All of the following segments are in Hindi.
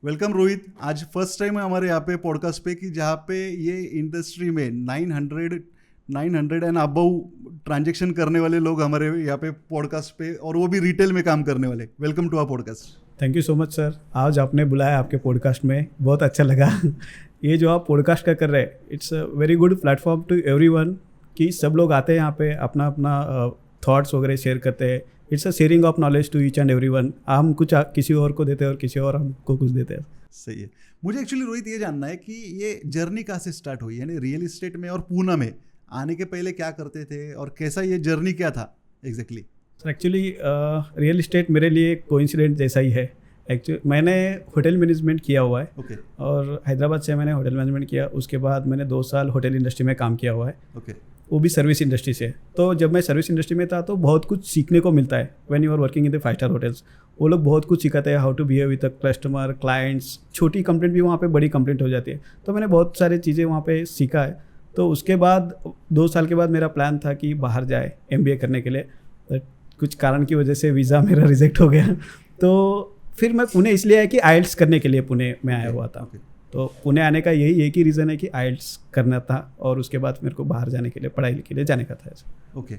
वेलकम रोहित। आज फर्स्ट टाइम है हमारे यहाँ पे पॉडकास्ट पे कि जहाँ पे ये इंडस्ट्री में 900 एंड अबव ट्रांजेक्शन करने वाले लोग हमारे यहाँ पे पॉडकास्ट पे, और वो भी रिटेल में काम करने वाले। Welcome to our podcast. Thank you so much sir, आज आपने बुलाया आपके पॉडकास्ट में, बहुत अच्छा लगा। ये जो आप पॉडकास्ट का कर रहे हैं, it's a very good platform to everyone कि सब लोग आते हैं यहाँ पे, अपना अपना थॉट्स वगैरह शेयर करते हैं। It's a sharing of knowledge to each and everyone. हम कुछ किसी और को देते हैं और किसी और हमको कुछ देते हैं। सही है। मुझे एक्चुअली रोहित ये जानना है कि ये जर्नी कहाँ से स्टार्ट हुई, यानी रियल इस्टेट में और पूना में आने के पहले क्या करते थे और कैसा ये जर्नी क्या था exactly? Sir actually real estate मेरे लिए कोइंसिडेंट जैसा ही है। एक्चुअली मैंने होटल मैनेजमेंट किया हुआ है। ओके। और हैदराबाद से मैंने होटल मैनेजमेंट किया, उसके बाद मैंने 2 साल होटल इंडस्ट्री में काम किया हुआ है। ओके। वो भी सर्विस इंडस्ट्री से। तो जब मैं सर्विस इंडस्ट्री में था तो बहुत कुछ सीखने को मिलता है। When you are working in the 5 star hotels, वो लोग बहुत कुछ सिखाते हैं, how to behave with customer, clients. छोटी कंप्लेंट भी वहाँ पे बड़ी कंप्लेंट हो जाती है। तो मैंने बहुत सारी चीज़ें वहाँ पे सीखा है। तो उसके बाद 2 साल के बाद मेरा प्लान था कि बाहर जाए MBA करने के लिए। बट कुछ कारण की वजह से वीज़ा मेरा रिजेक्ट हो गया। तो फिर मैं पुणे इसलिए आया कि IELTS करने के लिए पुणे में आया हुआ था। तो पुणे आने का यही एक ही रीज़न है कि IELTS करना था, और उसके बाद मेरे को बाहर जाने के लिए, पढ़ाई के लिए जाने का था। ओके।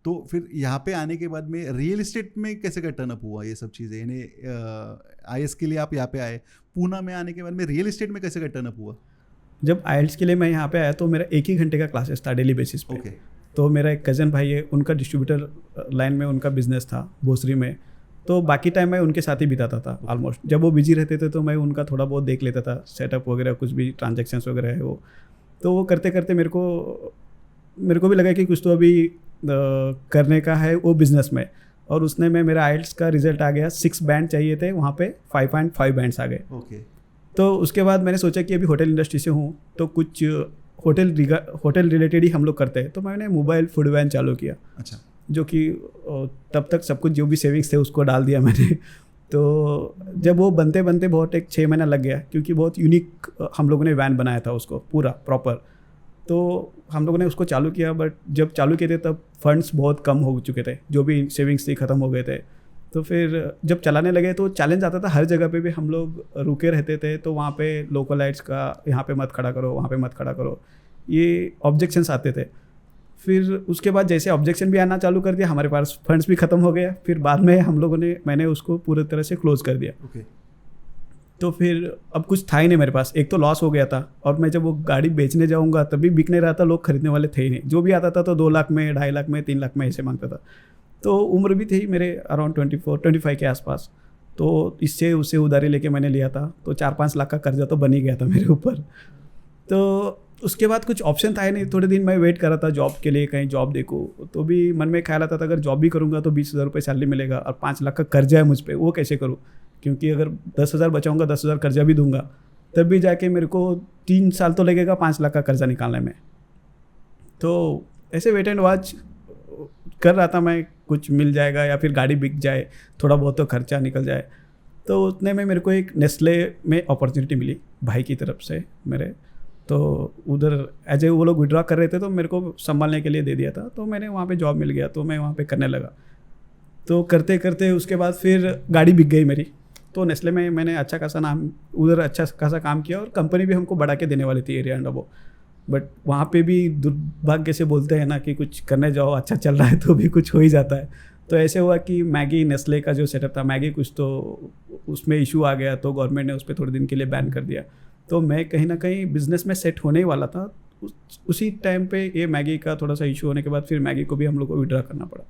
तो फिर यहाँ पे आने के बाद में रियल इस्टेट में कैसे का टर्नअप हुआ ये सब चीज़ें, यानी IS के लिए आप यहाँ पे आए, पूना में आने के बाद में रियल इस्टेट में कैसे का टर्नअप हुआ? जब IELTS के लिए मैं यहाँ पे आया तो मेरा 1 ही घंटे का क्लासेस था डेली बेसिस पे। ओके। तो मेरा एक कज़न भाई है, उनका डिस्ट्रीब्यूटर लाइन में उनका बिजनेस था भोसरी में। तो बाकी टाइम मैं उनके साथ ही बिताता था ऑलमोस्ट। जब वो बिजी रहते थे तो मैं उनका थोड़ा बहुत देख लेता था, सेटअप वगैरह, कुछ भी ट्रांजेक्शन्स वगैरह है वो। तो वो करते करते मेरे को भी लगा कि कुछ तो अभी करने का है वो बिज़नेस में। और उसने में मेरा IELTS का रिजल्ट आ गया, 6 बैंड चाहिए थे, वहाँ पे 5.5 बैंड्स आ गए। ओके। तो उसके बाद मैंने सोचा कि अभी होटल इंडस्ट्री से हूँ तो कुछ होटल रिलेटेड ही हम लोग करते हैं। तो मैंने मोबाइल फूड वैन चालू किया। अच्छा। जो कि तब तक सब कुछ जो भी सेविंग्स थे उसको डाल दिया मैंने। तो जब वो बनते बनते बहुत 6 महीना लग गया, क्योंकि बहुत यूनिक हम लोगों ने वैन बनाया था उसको पूरा प्रॉपर। तो हम लोगों ने उसको चालू किया, बट जब चालू किए थे तब फंड्स बहुत कम हो चुके थे, जो भी सेविंग्स थी ख़त्म हो गए थे। तो फिर जब चलाने लगे तो चैलेंज आता था, हर जगह पे भी हम लोग रुके रहते थे। तो वहाँ पे लोकलाइट्स का, यहाँ पे मत खड़ा करो, वहाँ पे मत खड़ा करो, ये ऑब्जेक्शंस आते थे। फिर उसके बाद जैसे ऑब्जेक्शन भी आना चालू कर दिया, हमारे पास फंड्स भी ख़त्म हो गया। फिर बाद में मैंने उसको पूरी तरह से क्लोज़ कर दिया। ओके। तो फिर अब कुछ था ही नहीं मेरे पास, एक तो लॉस हो गया था, और मैं जब वो गाड़ी बेचने जाऊंगा तब भी बिक नहीं रहा था, लोग खरीदने वाले थे ही नहीं। जो भी आता था तो 2 लाख में, 2.5 लाख में, 3 लाख में ऐसे मांगता था। तो उम्र भी थी मेरे अराउंड 24-25 के आसपास। तो इससे उससे उधारी लेके मैंने लिया था, तो 4-5 लाख का कर्जा तो बन ही गया था मेरे ऊपर। तो उसके बाद कुछ ऑप्शन था ही नहीं। थोड़े दिन मैं वेट कर रहा था जॉब के लिए, कहीं जॉब देखूँ। तो भी मन में ख्याल आता था अगर जॉब भी करूँगा तो 20,000 रुपये सैलरी मिलेगा, और 5 लाख का कर्जा है मुझ पर, वो कैसे करूँ? क्योंकि अगर 10,000 बचाऊँगा, 10,000 कर्जा भी दूंगा, तब भी जाके मेरे को 3 साल तो लगेगा 5 लाख का कर्जा निकालने में। तो ऐसे वेट एंड वॉच कर रहा था मैं, कुछ मिल जाएगा या फिर गाड़ी बिक जाए, थोड़ा बहुत तो खर्चा निकल जाए। तो उतने में मेरे को एक नेस्ले में अपॉर्चुनिटी मिली भाई की तरफ से मेरे। तो उधर एज ए वो लोग विड्रॉ कर रहे थे तो मेरे को संभालने के लिए दे दिया था। तो मैंने वहाँ पे जॉब मिल गया, तो मैं वहाँ पे करने लगा। तो करते करते उसके बाद फिर गाड़ी बिक गई मेरी। तो नेस्ले में मैंने अच्छा खासा काम किया, और कंपनी भी हमको बढ़ा के देने वाली थी एरिया एंड अबो। बट वहाँ पे भी दुर्भाग्य से बोलते हैं ना कि कुछ करने जाओ, अच्छा चल रहा है तो भी कुछ हो ही जाता है। तो ऐसे हुआ कि मैगी, नेस्ले का जो सेटअप था, मैगी कुछ तो उसमें इशू आ गया, तो गवर्नमेंट ने उस पर थोड़े दिन के लिए बैन कर दिया। तो मैं कहीं ना कहीं बिजनेस में सेट होने ही वाला था। उसी टाइम पे ये मैगी का थोड़ा सा इशू होने के बाद फिर मैगी को भी हम लोग को विड्रॉ करना पड़ा।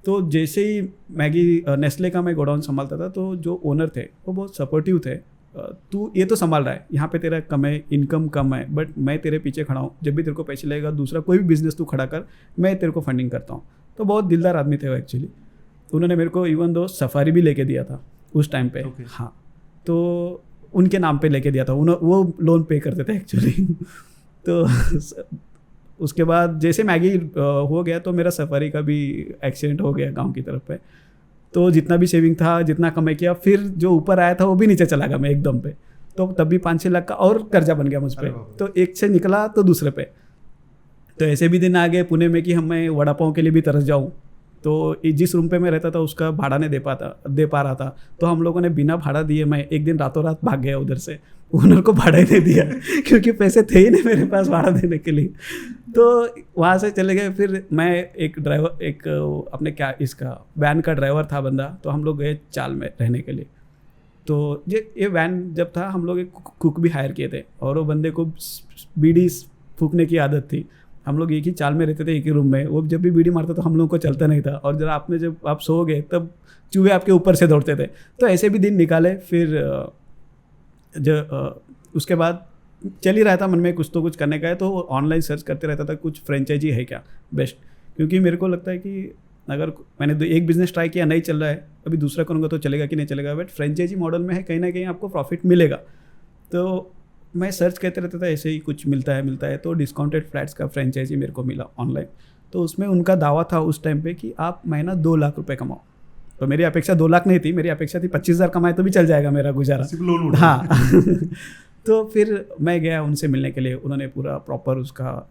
तो जैसे ही मैगी नेस्ले का मैं गोडाउन संभालता था, तो जो ओनर थे वो बहुत सपोर्टिव थे। तू ये तो संभाल रहा है, यहाँ पे तेरा कम है, इनकम कम है, बट मैं तेरे पीछे खड़ा हूँ, जब भी तेरे को पैसे लगेगा दूसरा कोई भी बिजनेस तू खड़ा कर, मैं तेरे को फंडिंग करता हूँ। तो बहुत दिलदार आदमी थे वो एक्चुअली। उन्होंने मेरे को इवन दो सफारी भी लेके दिया था उस टाइम पे। हाँ, तो उनके नाम पे लेके दिया था, वो लोन पे करते थे एक्चुअली। तो उसके बाद जैसे मैगी हो गया तो मेरा सफारी का भी एक्सीडेंट हो गया गांव की तरफ पे। तो जितना भी सेविंग था, जितना कमाई किया, फिर जो ऊपर आया था वो भी नीचे चला गया मैं एकदम पे। तो तब भी 5-6 लाख का और कर्जा बन गया मुझ पर। तो एक से निकला तो दूसरे पे। तो ऐसे भी दिन आ गए पुणे में कि मैं वड़ा पाव के लिए भी तरस जाऊँ। तो जिस रूम पे मैं रहता था उसका भाड़ा नहीं दे पा रहा था, तो हम लोगों ने बिना भाड़ा दिए मैं एक दिन रातों रात भाग गया उधर से, ओनर को भाड़ा ही नहीं दिया क्योंकि पैसे थे ही नहीं मेरे पास भाड़ा देने के लिए। तो वहाँ से चले गए। फिर मैं एक अपने क्या इसका वैन का ड्राइवर था बंदा, तो हम लोग गए चाल में रहने के लिए। तो ये वैन जब था हम लोग एक कुक भी हायर किए थे, और वो बंदे को बीड़ी फूकने की आदत थी। हम लोग एक ही चाल में रहते थे, एक ही रूम में। वो जब भी बीड़ी मारता तो हम लोगों को चलता नहीं था, और जब आप सो गए तब चूहे आपके ऊपर से दौड़ते थे। तो ऐसे भी दिन निकाले। फिर उसके बाद चल ही रहा था मन में कुछ तो कुछ करने का है, तो ऑनलाइन सर्च करते रहता था कुछ फ्रेंचाइजी है क्या बेस्ट, क्योंकि मेरे को लगता है कि अगर मैंने एक बिजनेस ट्राई किया नहीं चल रहा है, अभी दूसरा करूँगा तो चलेगा कि नहीं चलेगा, बट फ्रेंचाइजी मॉडल में है कहीं ना कहीं आपको प्रॉफिट मिलेगा। तो मैं सर्च करते रहता था, ऐसे ही कुछ मिलता है। तो डिस्काउंटेड फ्लैट्स का फ्रेंचाइजी मेरे को मिला ऑनलाइन। तो उसमें उनका दावा था उस टाइम पे कि आप महीना 2 लाख रुपए कमाओ। तो मेरी अपेक्षा 2 लाख नहीं थी, मेरी अपेक्षा थी 25,000 कमाए तो भी चल जाएगा मेरा गुजारा। हाँ तो फिर मैं गया उनसे मिलने के लिए। उन्होंने पूरा प्रॉपर उसका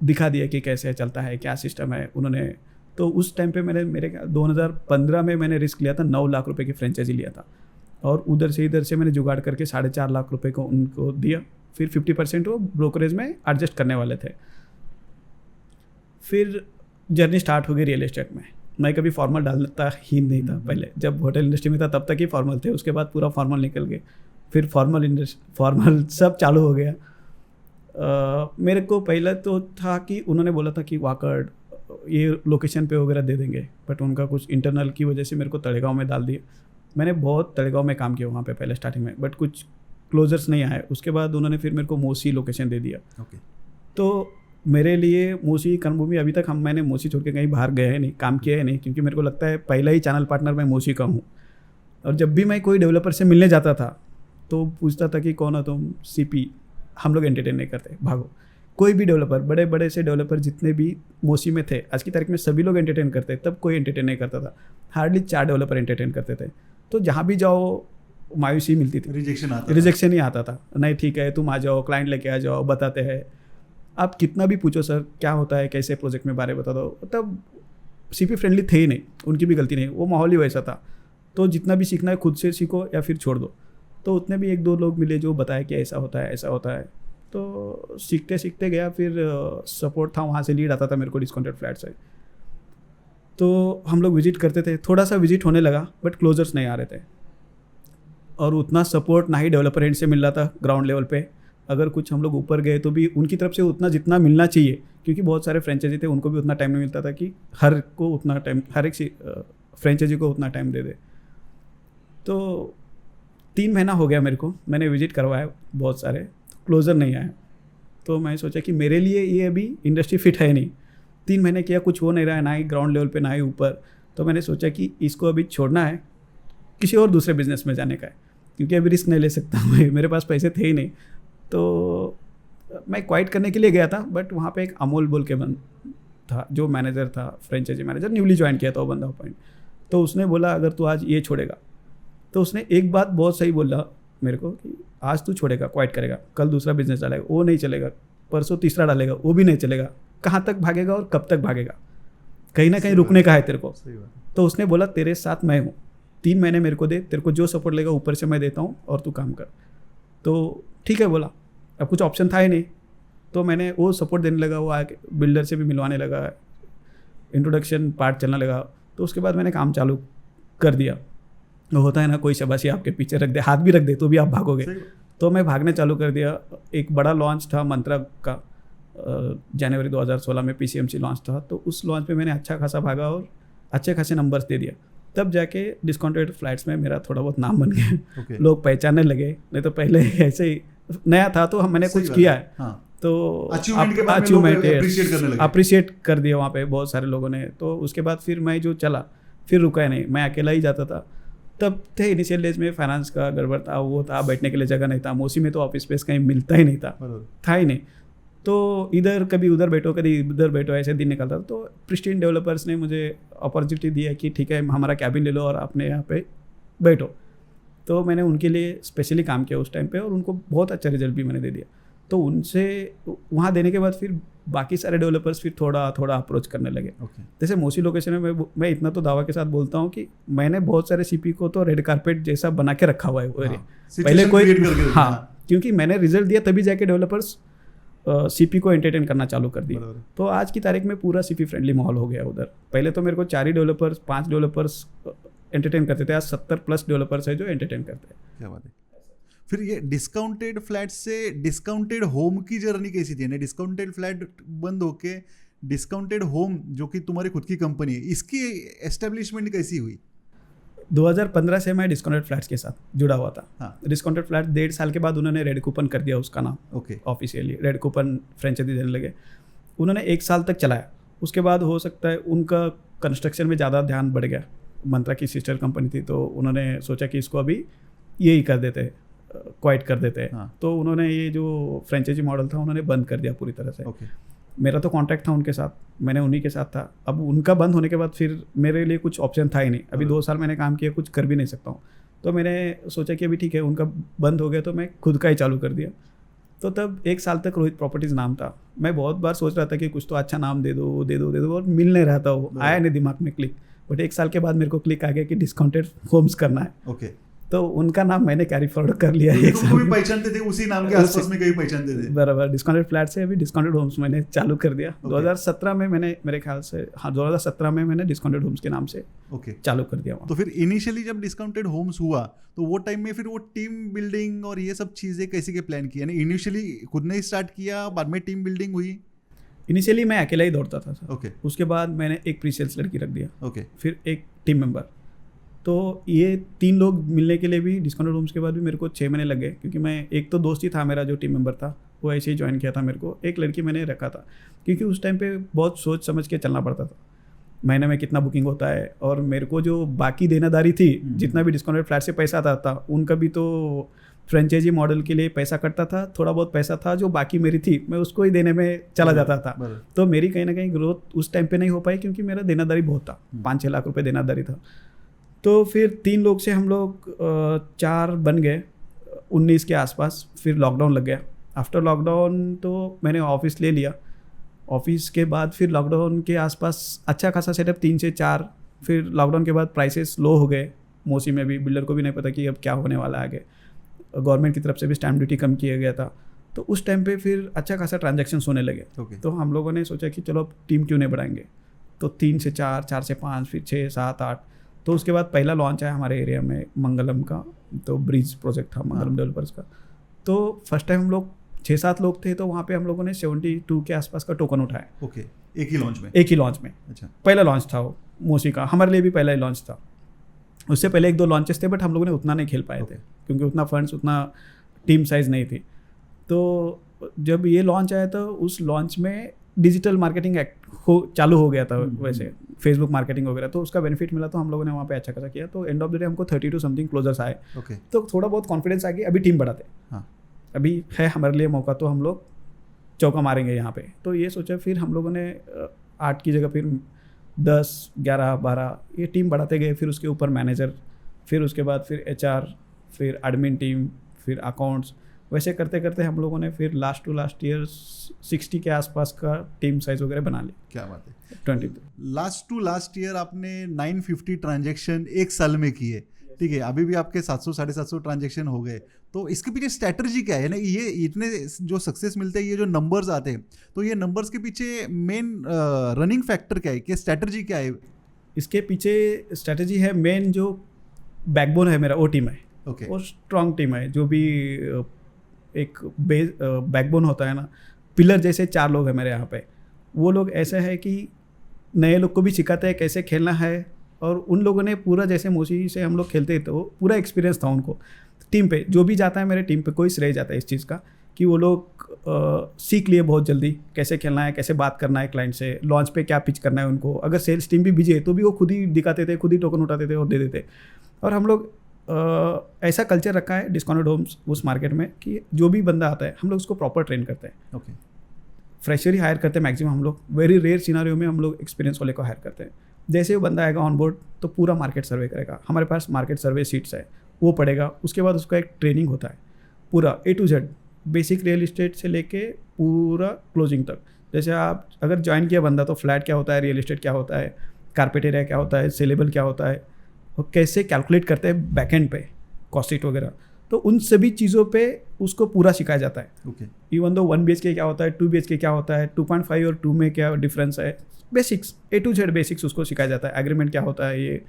दिखा दिया कि कैसे चलता है, क्या सिस्टम है उन्होंने। तो उस टाइम पे मेरे 2015 में मैंने रिस्क लिया था, 9 लाख रुपए की फ्रेंचाइजी लिया था, और उधर से इधर से मैंने जुगाड़ करके 4.5 लाख रुपए को उनको दिया। फिर 50% वो ब्रोकरेज में एडजस्ट करने वाले थे। फिर जर्नी स्टार्ट हो गई रियल एस्टेट में। मैं कभी फॉर्मल डालता ही नहीं था पहले, जब होटल इंडस्ट्री में था तब तक ही फॉर्मल थे, उसके बाद पूरा फॉर्मल निकल गए। फिर फॉर्मल सब चालू हो गया। मेरे को पहले तो था कि उन्होंने बोला था कि वाकड़ ये लोकेशन पे वगैरह दे देंगे, बट उनका कुछ इंटरनल की वजह से मेरे को तड़ेगांव में डाल दिए। मैंने बहुत तड़ेगांव में काम किया वहाँ पे पहले स्टार्टिंग में, बट कुछ क्लोजर्स नहीं आए। उसके बाद उन्होंने फिर मेरे को मोसी लोकेशन दे दिया। तो मेरे लिए मोसी कर्मभूमि, अभी तक मैंने मोसी छोड़ के कहीं बाहर गया है नहीं, काम किया है नहीं, क्योंकि मेरे को लगता है पहला ही चैनल पार्टनर मैं मोसी का हूँ। और जब भी मैं कोई डेवलपर से मिलने जाता था तो पूछता था कि कौन हो तुम, सीपी। हम लोग एंटरटेन नहीं करते, भागो। कोई भी डेवलपर, बड़े बड़े से डेवलपर जितने भी मोसी में थे, आज की तारीख में सभी लोग एंटरटेन करते, तब कोई एंटरटेन नहीं करता था। हार्डली 4 डेवलपर एंटरटेन करते थे। तो जहाँ भी जाओ मायूसी मिलती थी, रिजेक्शन ही आता था। नहीं ठीक है तुम आ जाओ, क्लाइंट लेके आ जाओ, बताते हैं। आप कितना भी पूछो सर क्या होता है, कैसे प्रोजेक्ट में बारे बता दो, तब सीपी फ्रेंडली थे ही नहीं, उनकी भी गलती नहीं, वो माहौल ही वैसा था। तो जितना भी सीखना है खुद से सीखो या फिर छोड़ दो। तो उतने भी 1-2 लोग मिले जो बताए कि ऐसा होता है ऐसा होता है। तो सीखते सीखते गया। फिर सपोर्ट था, वहाँ से लीड आता था मेरे को डिस्काउंटेड फ्लैट से। तो हम लोग विजिट करते थे, थोड़ा सा विजिट होने लगा, बट क्लोजर्स नहीं आ रहे थे, और उतना सपोर्ट ना ही डेवलपर एंड से मिल रहा था ग्राउंड लेवल पे। अगर कुछ हम लोग ऊपर गए तो भी उनकी तरफ से उतना जितना मिलना चाहिए, क्योंकि बहुत सारे फ्रेंचाइजी थे, उनको भी उतना टाइम नहीं मिलता था कि हर एक फ्रेंचाइजी को उतना टाइम दे दे। तो 3 महीना हो गया मेरे को, मैंने विजिट करवाया बहुत सारे, क्लोजर नहीं आया। तो मैं सोचा कि मेरे लिए ये अभी इंडस्ट्री फिट है नहीं। 3 महीने किया, कुछ हो नहीं रहा है, ना ही ग्राउंड लेवल पे ना ही ऊपर। तो मैंने सोचा कि इसको अभी छोड़ना है, किसी और दूसरे बिजनेस में जाने का है, क्योंकि अभी रिस्क नहीं ले सकता मैं, मेरे पास पैसे थे ही नहीं। तो मैं क्वाइट करने के लिए गया था, बट वहाँ पे एक अमोल बोल के बंद था जो मैनेजर था, फ्रेंचाइजी मैनेजर, न्यूली ज्वाइन किया था वो बंदा पॉइंट। तो उसने बोला अगर तू आज ये छोड़ेगा, तो उसने एक बात बहुत सही बोला मेरे को कि आज तू छोड़ेगा, क्वाइट करेगा, कल दूसरा बिजनेस डालेगा, वो नहीं चलेगा, परसों तीसरा डालेगा, वो भी नहीं चलेगा, कहाँ तक भागेगा और कब तक भागेगा, कहीं ना कहीं रुकने का है तेरे को। तो उसने बोला तेरे साथ मैं हूँ, 3 महीने मेरे को दे, तेरे को जो सपोर्ट लेगा ऊपर से मैं देता हूँ और तू काम कर। तो ठीक है बोला, अब कुछ ऑप्शन था ही नहीं। तो मैंने वो सपोर्ट देने लगा, वो आके बिल्डर से भी मिलवाने लगा, इंट्रोडक्शन पार्ट चलने लगा। तो उसके बाद मैंने काम चालू कर दिया। वो होता है ना, कोई शाबाशी आपके पीछे रख दे, हाथ भी रख दे तो भी आप भागोगे। तो मैं भागने चालू कर दिया। एक बड़ा लॉन्च था मंत्रा का, जनवरी 2016 में PCMC लॉन्च था। तो उस लॉन्च पे मैंने अच्छा खासा भागा और अच्छे खासे नंबर्स दे दिया। तब जाके डिस्काउंटेड फ्लैट्स में मेरा थोड़ा बहुत नाम बन गया। लोग पहचानने लगे, नहीं तो पहले ऐसे ही नया था तो मैंने कुछ किया है। तो अचीवमेंट अप्रिशिएट कर दिया वहाँ पे बहुत सारे लोगों ने। तो उसके बाद फिर मैं जो चला, फिर रुका नहीं, मैं अकेला ही जाता था। तब थे इनिशियल डेज में फाइनेंस का गड़बड़ था, वो था, बैठने के लिए जगह नहीं था। मोसी में तो ऑफिस स्पेस कहीं मिलता ही नहीं था ही नहीं। तो इधर कभी उधर बैठो, कभी इधर बैठो, ऐसे दिन निकलता था। तो प्रिस्टीन डेवलपर्स ने मुझे अपॉर्चुनिटी दिया कि ठीक है हमारा कैबिन ले लो और अपने यहाँ पे बैठो। तो मैंने उनके लिए स्पेशली काम किया उस टाइम पे, और उनको बहुत अच्छा रिजल्ट भी मैंने दे दिया। तो उनसे वहाँ देने के बाद फिर बाकी सारे डेवलपर्स फिर थोड़ा थोड़ा अप्रोच करने लगे। जैसे मोसी लोकेशन में मैं इतना तो दावा के साथ बोलता हूँ कि मैंने बहुत सारे सीपी को तो रेड कारपेट जैसा बना के रखा हुआ है वो एरिया, पहले कोई क्योंकि मैंने रिजल्ट दिया तभी जाके डेवलपर्स सीपी को एंटरटेन करना चालू कर दिया। तो आज की तारीख में पूरा सीपी फ्रेंडली माहौल हो गया उधर। पहले तो मेरे को 4 ही डेवलपर्स 5 डेवलपर्स एंटरटेन करते थे, आज 70+ डेवलपर्स है जो एंटरटेन करते हैं। क्या बात है। फिर ये डिस्काउंटेड फ्लैट से डिस्काउंटेड होम की जर्नी कैसी थी? डिस्काउंटेड फ्लैट बंद होके डिस्काउंटेड होम जो कि तुम्हारी खुद की कंपनी है, इसकी एस्टेब्लिशमेंट कैसी हुई? 2015 से मैं डिस्काउंटेड फ्लैट्स के साथ जुड़ा हुआ था। हाँ। डिस्काउंटेड फ्लैट 1.5 साल के बाद उन्होंने रेड कूपन कर दिया उसका नाम। Okay. Officially red coupon franchise देने लगे। उन्होंने 1 साल तक चलाया, उसके बाद हो सकता है उनका कंस्ट्रक्शन में ज़्यादा ध्यान बढ़ गया। मंत्रा की सिस्टर कंपनी थी तो उन्होंने सोचा कि इसको अभी यही कर देते हैं, क्वाइट कर देते हैं। हाँ। तो उन्होंने ये जो फ्रेंचाइजी मॉडल था उन्होंने बंद कर दिया पूरी तरह से। ओके। मेरा तो कॉन्ट्रैक्ट था उनके साथ, मैंने उन्हीं के साथ था। अब उनका बंद होने के बाद फिर मेरे लिए कुछ ऑप्शन था ही नहीं। अभी 2 साल मैंने काम किया, कुछ कर भी नहीं सकता हूँ। तो मैंने सोचा कि अभी ठीक है, उनका बंद हो गया तो मैं खुद का ही चालू कर दिया। तो तब 1 साल तक रोहित प्रॉपर्टीज़ नाम था। मैं बहुत बार सोच रहा था कि कुछ तो अच्छा नाम दे दो और मिल नहीं रहा था, वो आया नहीं दिमाग में क्लिक। बट 1 साल के बाद मेरे को क्लिक आ गया कि डिस्काउंटेड होम्स करना है। ओके। तो उनका नाम मैंने कैरी फॉरवर्ड कर लिया। एक साल भी पहचानते थे उसी नाम के आसपास में, कहीं पहचानते थे? बराबर। डिस्काउंटेड फ्लैट से अभी डिस्काउंटेड होम्स मैंने चालू कर दिया। 2017 में मैंने, मेरे ख्याल से 2017 में मैंने डिस्काउंटेड होम्स के नाम से चालू कर दिया। तो फिर इनिशियली जब डिस्काउंटेड होम्स हुआ तो वो टाइम में फिर वो टीम बिल्डिंग और ये सब चीज़ें कैसे के प्लान किया? यानी इनिशियली खुद ने ही स्टार्ट किया, बाद में टीम बिल्डिंग हुई? इनिशियली मैं अकेला ही दौड़ता था सर। ओके। उसके बाद मैंने एक प्री सेल्स लड़की रख दिया। ओके। फिर एक टीम मेंबर। तो ये 3 लोग मिलने के लिए भी डिस्काउंटेड होम्स के बाद भी मेरे को 6 महीने लगे, क्योंकि मैं एक तो दोस्त ही था मेरा जो टीम मेंबर था, वो ऐसे ही ज्वाइन किया था मेरे को। एक लड़की मैंने रखा था क्योंकि उस टाइम पे बहुत सोच समझ के चलना पड़ता था, महीने में कितना बुकिंग होता है। और मेरे को जो बाकी देनादारी थी, जितना भी डिस्काउंटेड फ्लैट से पैसा आता था उनका भी तो फ्रेंचाइजी मॉडल के लिए पैसा कटता था। थोड़ा बहुत पैसा था जो बाकी मेरी थी, मैं उसको ही देने में चला जाता था। तो मेरी कहीं ना कहीं ग्रोथ उस टाइम पे नहीं हो पाई, क्योंकि मेरा देनादारी बहुत था, 5-6 लाख रुपए देनादारी था। तो फिर 3 लोग से हम लोग 4 बन गए 19 के आसपास। फिर लॉकडाउन लग गया। आफ्टर लॉकडाउन तो मैंने ऑफिस ले लिया। ऑफिस के बाद फिर लॉकडाउन के आसपास अच्छा खासा सेटअप 3 से 4। फिर लॉकडाउन के बाद प्राइसेस लो हो गए मोसी में भी। बिल्डर को भी नहीं पता कि अब क्या होने वाला है आगे। गवर्नमेंट की तरफ से भी स्टैम्प ड्यूटी कम किया गया था। तो उस टाइम पे फिर अच्छा खासा ट्रांजैक्शंस होने लगे। तो हम लोगों ने सोचा कि चलो अब टीम क्यों नहीं बढ़ाएंगे। तो 3 से 4, 4 से 5, फिर 6, 7, 8। तो उसके बाद पहला लॉन्च आया हमारे एरिया में मंगलम का, तो ब्रिज प्रोजेक्ट था मंगलम डेवलपर्स का। तो फर्स्ट टाइम हम लोग 6-7 लोग थे, तो वहाँ पे हम लोगों ने 72 के आसपास का टोकन उठाया। ओके। एक ही लॉन्च में? अच्छा। पहला लॉन्च था वो मोसी का, हमारे लिए भी पहला ही लॉन्च था। उससे पहले 1-2 लॉन्चेस थे, बट हम लोगों ने उतना नहीं खेल पाए थे क्योंकि उतना फंड्स, उतना टीम साइज नहीं थी। तो जब ये लॉन्च आया तो उस लॉन्च में डिजिटल मार्केटिंग चालू हो गया था, वैसे फेसबुक मार्केटिंग वगैरह। तो उसका बेनिफिट मिला, तो हम लोगों ने वहाँ पे अच्छा खासा किया। तो एंड ऑफ द डे हमको 32 समथिंग क्लोजर्स आए। तो थोड़ा बहुत कॉन्फिडेंस आ गया, अभी टीम बढ़ाते। हाँ। अभी है हमारे लिए मौका, तो हम लोग चौका मारेंगे यहाँ पे। तो ये सोचा, फिर हम लोगों ने 8 की जगह फिर 10, 11, 12 ये टीम बढ़ाते गए। फिर उसके ऊपर मैनेजर, फिर उसके बाद फिर HR, फिर एडमिन टीम, फिर अकाउंट्स। वैसे करते करते हम लोगों ने फिर लास्ट टू लास्ट ईयर 60 के आसपास का टीम साइज वगैरह बना ली। क्या बात है। 20 लास्ट टू लास्ट ईयर आपने 950 ट्रांजेक्शन 1 साल में किए, ठीक है। अभी भी आपके 700-750 ट्रांजेक्शन हो गए। तो इसके पीछे स्ट्रैटेजी क्या है? ना ये इतने जो सक्सेस मिलते हैं, ये जो नंबर्स आते हैं, तो ये नंबर्स के पीछे मेन रनिंग फैक्टर क्या है, क्या स्ट्रैटेजी क्या है? इसके पीछे स्ट्रैटेजी है, मेन जो बैकबोन है मेरा, वो टीम है। ओके। वो स्ट्रॉन्ग टीम है। जो भी एक बैकबोन होता है ना, पिलर जैसे 4 लोग हैं मेरे यहाँ पे। वो लोग ऐसे हैं कि नए लोग को भी सिखाते हैं कैसे खेलना है। और उन लोगों ने पूरा, जैसे मोसी से हम लोग खेलते थे, तो पूरा एक्सपीरियंस था उनको। टीम पे जो भी जाता है मेरे टीम पे, कोई श्रेय जाता है इस चीज़ का कि वो लोग सीख लिए बहुत जल्दी कैसे खेलना है, कैसे बात करना है क्लाइंट से, लॉन्च पे क्या पिच करना है उनको। अगर सेल्स टीम भी बिजी है तो भी वो खुद ही दिखाते थे, खुद ही टोकन उठाते थे और दे देते। और हम लोग ऐसा कल्चर रखा है डिस्काउंटेड होम्स उस मार्केट में कि जो भी बंदा आता है हम लोग उसको प्रॉपर ट्रेन करते हैं। ओके। फ्रेशर ही हायर करते हैं मैक्सिमम हम लोग। वेरी रेयर सिनारियो में हम लोग एक्सपीरियंस वाले को हायर करते हैं। जैसे वो बंदा आएगा ऑन बोर्ड तो पूरा मार्केट सर्वे करेगा। हमारे पास मार्केट सर्वे सीट्स है, वो पढ़ेगा। उसके बाद उसका एक ट्रेनिंग होता है पूरा A to Z, basic real estate से लेके पूरा क्लोजिंग तक। जैसे आप अगर ज्वाइन किया बंदा तो फ्लैट क्या होता है, रियल इस्टेट क्या होता है, कारपेट एरिया क्या होता है, सेलेबल क्या होता है, और कैसे कैलकुलेट करते हैं बैकएंड पे कॉस्ट शीट वगैरह, तो उन सभी चीज़ों पे उसको पूरा सिखाया जाता है। ओके। इवन दो 1 BHK क्या होता है, 2 BHK क्या होता है, 2.5 और 2 में क्या डिफरेंस है, basics A to Z basics उसको सिखाया जाता है। एग्रीमेंट क्या होता है ये,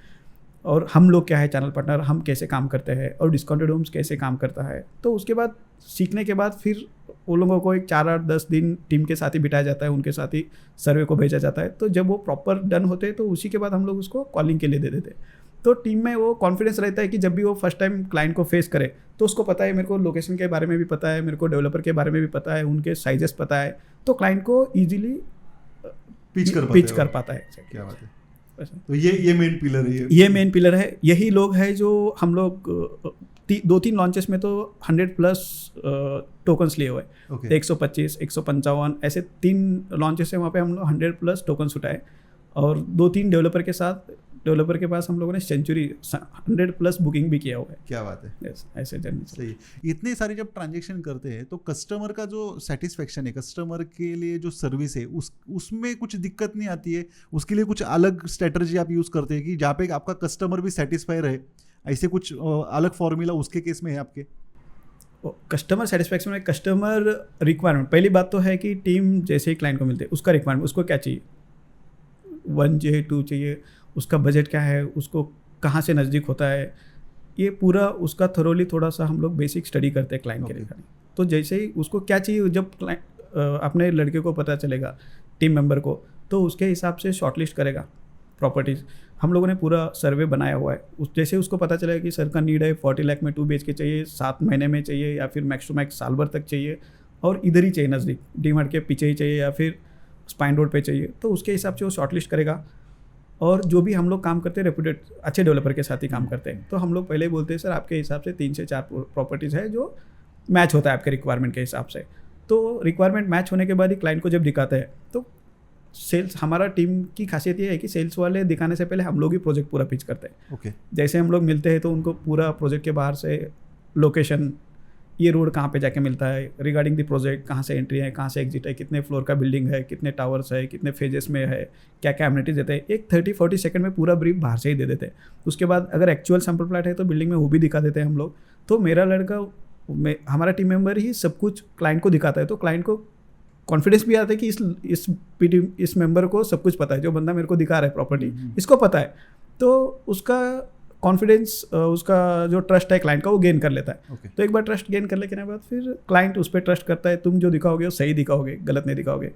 और हम लोग क्या है चैनल पार्टनर, हम कैसे काम करते हैं, और डिस्काउंटेड होम्स कैसे काम करता है। तो उसके बाद सीखने के बाद फिर वो लोगों को एक 4-8-10 दिन टीम के साथ ही बिठाया जाता है, उनके साथ ही सर्वे को भेजा जाता है। तो जब वो प्रॉपर डन होते हैं तो उसी के बाद हम लोग उसको कॉलिंग के लिए दे देते हैं। तो टीम में वो कॉन्फिडेंस रहता है कि जब भी वो फर्स्ट टाइम क्लाइंट को फेस करे तो उसको पता है, मेरे को लोकेशन के बारे में भी पता है, मेरे को डेवलपर के बारे में भी पता है, उनके साइजेस पता है, तो क्लाइंट को ईजिली पिच कर पाता है। क्या बात है। तो ये मेन पिलर है, ये मेन पिलर है। यही लोग हैं जो हम लोग 2-3 लॉन्चेस में तो 100+ टोकन्स लिए हुए हैं। Okay. 125, 155 ऐसे 3 लॉन्चेस है, वहाँ पे हम लोग 100+ टोकन्स उठाए, और 2-3 डेवलपर के पास हम लोगों ने सेंचुरी 100+ बुकिंग भी किया हुआ है। क्या बात है। yes, ऐसे जर्नी सही। इतने सारे जब ट्रांजेक्शन करते हैं तो कस्टमर का जो सेटिस्फेक्शन है, कस्टमर के लिए जो सर्विस है, उसमें कुछ दिक्कत नहीं आती है? उसके लिए कुछ अलग स्ट्रेटजी आप यूज़ करते हैं कि जहाँ पे आपका कस्टमर भी सेटिस्फाई रहे, ऐसे कुछ अलग फॉर्मूला उसके केस में है आपके? कस्टमर सेटिस्फेक्शन में कस्टमर रिक्वायरमेंट, पहली बात तो है कि टीम जैसे ही क्लाइंट को मिलते हैं उसका रिक्वायरमेंट, उसको क्या चाहिए, 1 चाहिए, 2 चाहिए, उसका बजट क्या है, उसको कहाँ से नज़दीक होता है, ये पूरा उसका थोरोली थोड़ा सा हम लोग बेसिक स्टडी करते हैं क्लाइंट के रिगार्डिंग। तो जैसे ही उसको क्या चाहिए, जब क्लाइंट अपने लड़के को पता चलेगा, टीम मेंबर को, तो उसके हिसाब से शॉर्टलिस्ट करेगा प्रॉपर्टीज़। हम लोगों ने पूरा सर्वे बनाया हुआ है। जैसे उसको पता चलेगा कि सर का नीड है 40 लाख में 2 BHK चाहिए, 7 महीने में चाहिए, या फिर मैक्स टू मैक्स साल भर तक चाहिए, और इधर ही चाहिए नज़दीक, डीमार्ट के पीछे ही चाहिए, या फिर स्पाइन रोड पे चाहिए, तो उसके हिसाब से वो शॉर्टलिस्ट करेगा। और जो भी हम लोग काम करते हैं रेपुटेड अच्छे डेवलपर के साथ ही काम करते हैं, तो हम लोग पहले ही बोलते हैं सर आपके हिसाब से 3 से 4 प्रॉपर्टीज़ है जो मैच होता है आपके रिक्वायरमेंट के हिसाब से। तो रिक्वायरमेंट मैच होने के बाद ही क्लाइंट को जब दिखाते हैं, तो सेल्स, हमारा टीम की खासियत ये है कि सेल्स वाले दिखाने से पहले हम लोग ही प्रोजेक्ट पूरा पिच करते हैं। ओके। जैसे हम लोग मिलते हैं तो उनको पूरा प्रोजेक्ट के बाहर से लोकेशन, ये रोड कहाँ पे जाके मिलता है, रिगार्डिंग द प्रोजेक्ट, कहाँ से एंट्री है, कहाँ से एग्जिट है, कितने फ्लोर का बिल्डिंग है, कितने टावर्स है, कितने फेजेस में है, क्या क्या एमिनिटीज देते हैं, एक 30-40 सेकंड में पूरा ब्रीफ बाहर से ही दे देते हैं। उसके बाद अगर एक्चुअल सैंपल प्लाट है तो बिल्डिंग में वो भी दिखा देते हैं हम लोग। तो मेरा लड़का, हमारा टीम मेंबर ही सब कुछ क्लाइंट को दिखाता है, तो क्लाइंट को कॉन्फिडेंस भी आता है कि इस मेंबर को सब कुछ पता है, जो बंदा मेरे को दिखा रहा है प्रॉपर्टी इसको पता है। तो उसका कॉन्फिडेंस, उसका जो ट्रस्ट है क्लाइंट का, वो गेन कर लेता है। Okay. तो एक बार ट्रस्ट गेन कर लेने के बाद फिर क्लाइंट उस पर ट्रस्ट करता है, तुम जो दिखाओगे वो सही दिखाओगे, गलत नहीं दिखाओगे,